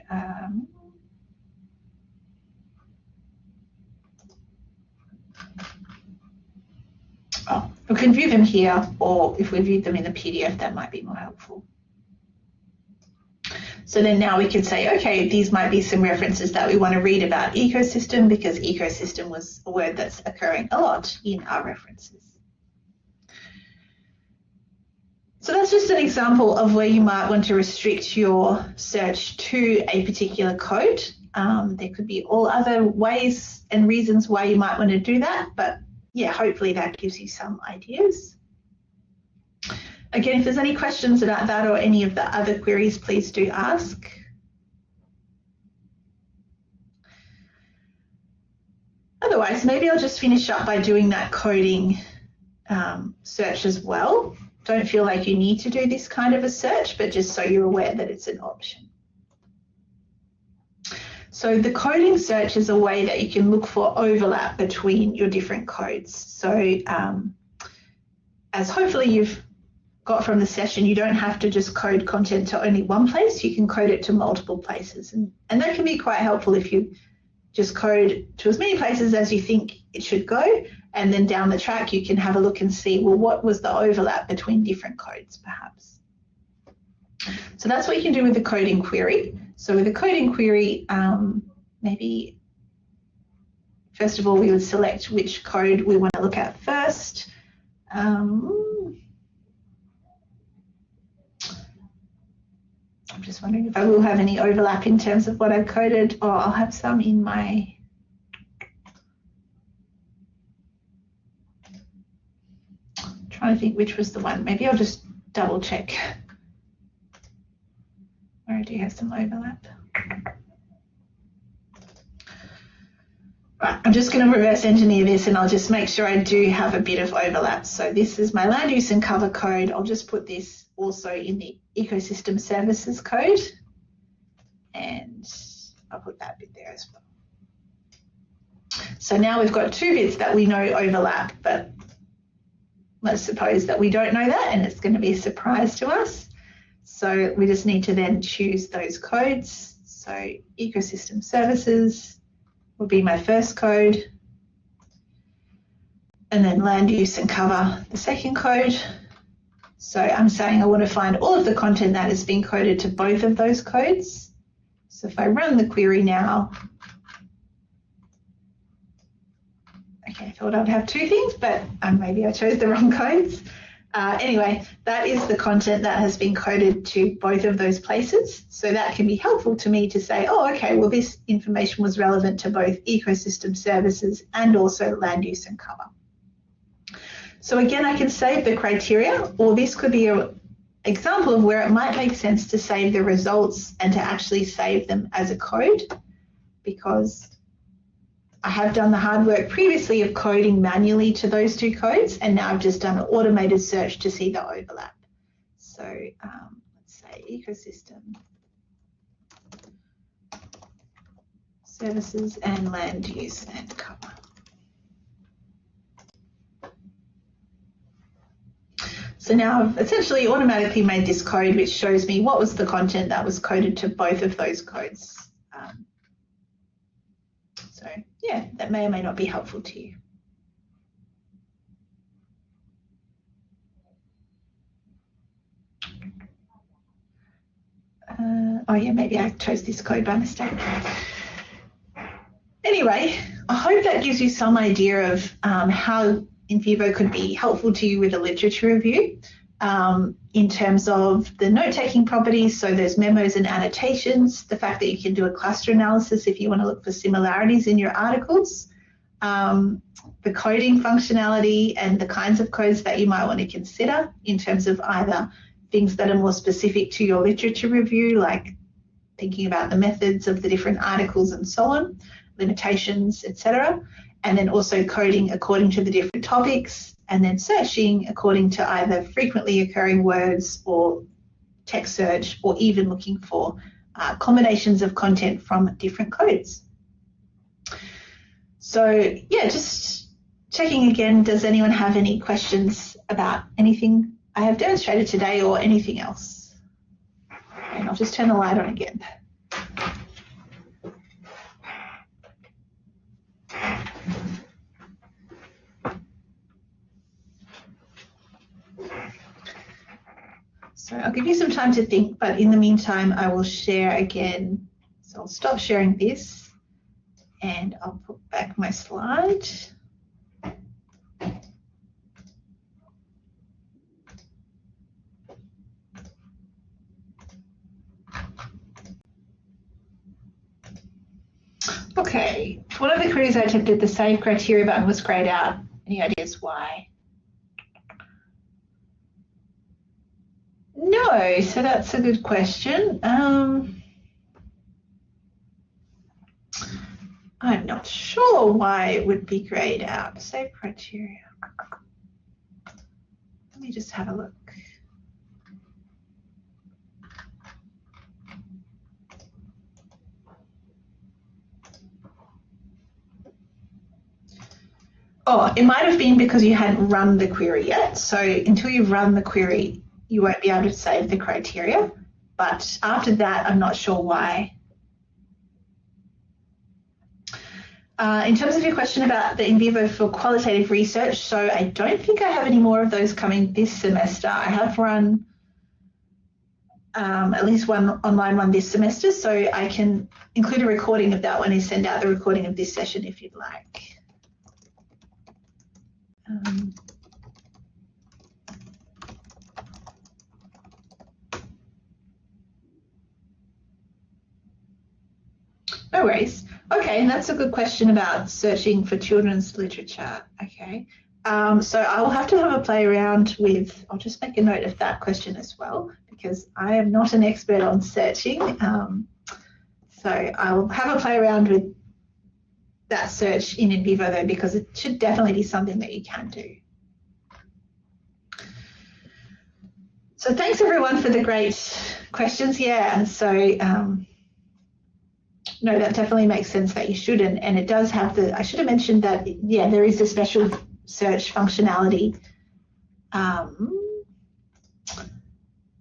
we can view them here, or if we view them in the PDF, that might be more helpful. So then now we can say, okay, these might be some references that we want to read about ecosystem, because ecosystem was a word that's occurring a lot in our references. So that's just an example of where you might want to restrict your search to a particular code. There could be all other ways and reasons why you might want to do that, but yeah, hopefully that gives you some ideas. Again, if there's any questions about that or any of the other queries, please do ask. Otherwise, maybe I'll just finish up by doing that coding search as well. Don't feel like you need to do this kind of a search, but just so you're aware that it's an option. So the coding search is a way that you can look for overlap between your different codes. So as hopefully you've got from the session, you don't have to just code content to only one place, you can code it to multiple places. And that can be quite helpful if you just code to as many places as you think it should go, and then down the track you can have a look and see, well, what was the overlap between different codes perhaps. So that's what you can do with the coding query. So with a coding query, maybe first of all we would select which code we want to look at first. I'm just wondering if I will have any overlap in terms of what I've coded, or I'll have some in my, trying to think which was the one. Maybe I'll just double check where I do have some overlap. Right, I'm just going to reverse engineer this and I'll just make sure I do have a bit of overlap. So this is my land use and cover code. I'll just put this also in the ecosystem services code, and I'll put that bit there as well. So now we've got two bits that we know overlap, but let's suppose that we don't know that and it's going to be a surprise to us. So we just need to then choose those codes. So ecosystem services will be my first code, and then land use and cover the second code. So I'm saying I want to find all of the content that has been coded to both of those codes. So if I run the query now, okay, I thought I'd have two things, but maybe I chose the wrong codes. Anyway, that is the content that has been coded to both of those places. So that can be helpful to me to say, oh, okay, well, this information was relevant to both ecosystem services and also land use and cover. So again, I can save the criteria, or this could be an example of where it might make sense to save the results and to actually save them as a code, because I have done the hard work previously of coding manually to those two codes, and now I've just done an automated search to see the overlap. So let's say ecosystem services and land use and cover. So now I've essentially automatically made this code which shows me what was the content that was coded to both of those codes. So yeah, that may or may not be helpful to you. Oh yeah, maybe I chose this code by mistake. Anyway, I hope that gives you some idea of how NVivo could be helpful to you with a literature review in terms of the note-taking properties, so there's memos and annotations, the fact that you can do a cluster analysis if you want to look for similarities in your articles, the coding functionality and the kinds of codes that you might want to consider in terms of either things that are more specific to your literature review, like thinking about the methods of the different articles and so on, limitations, etc. And then also coding according to the different topics, and then searching according to either frequently occurring words or text search, or even looking for combinations of content from different codes. So yeah, just checking again, does anyone have any questions about anything I have demonstrated today or anything else? And I'll just turn the light on again. So I'll give you some time to think, but in the meantime, I will share again. So I'll stop sharing this and I'll put back my slide. Okay, one of the queries I attempted, the save criteria button was grayed out. Any ideas why? No, so that's a good question. I'm not sure why it would be grayed out. Save criteria. Let me just have a look. Oh, it might have been because you hadn't run the query yet. So until you've run the query, you won't be able to save the criteria. But after that, I'm not sure why. In terms of your question about the NVivo for qualitative research, so I don't think I have any more of those coming this semester. I have run at least one online one this semester, so I can include a recording of that one and send out the recording of this session if you'd like. No worries. Okay, and that's a good question about searching for children's literature. Okay, so I will have to have a play around with, I'll just make a note of that question as well, because I am not an expert on searching. So I'll have a play around with that search in NVivo though, because it should definitely be something that you can do. So thanks everyone for the great questions. Yeah, so no, that definitely makes sense that you should, and it does have the, I should have mentioned that, yeah, there is a special search functionality.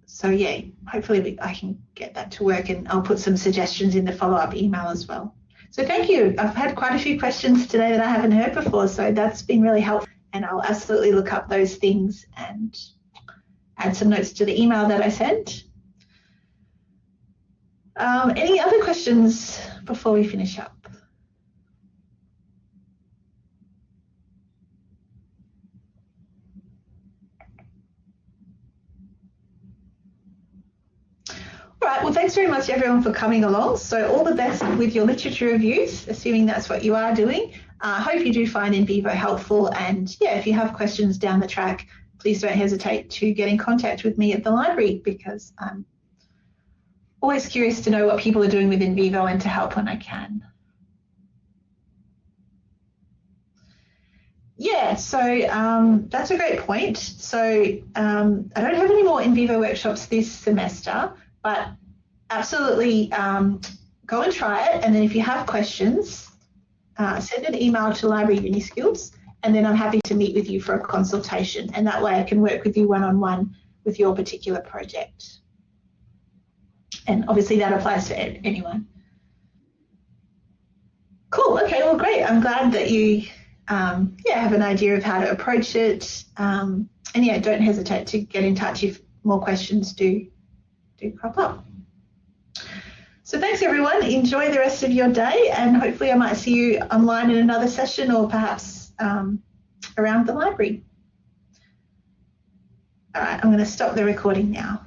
So yeah, hopefully I can get that to work, and I'll put some suggestions in the follow-up email as well. So thank you. I've had quite a few questions today that I haven't heard before, so that's been really helpful, and I'll absolutely look up those things and add some notes to the email that I sent. Any other questions before we finish up? All right, well, thanks very much everyone for coming along. So all the best with your literature reviews, assuming that's what you are doing. I hope you do find NVivo helpful, and yeah, if you have questions down the track, please don't hesitate to get in contact with me at the library, because I'm always curious to know what people are doing with NVivo and to help when I can. Yeah, so that's a great point. So I don't have any more NVivo workshops this semester, but absolutely go and try it. And then if you have questions, send an email to Library Uniskills, and then I'm happy to meet with you for a consultation. And that way I can work with you one-on-one with your particular project. And obviously that applies to anyone. Cool, okay, well great. I'm glad that you yeah, have an idea of how to approach it. And yeah, don't hesitate to get in touch if more questions do crop up. So thanks everyone, enjoy the rest of your day, and hopefully I might see you online in another session, or perhaps around the library. All right, I'm going to stop the recording now.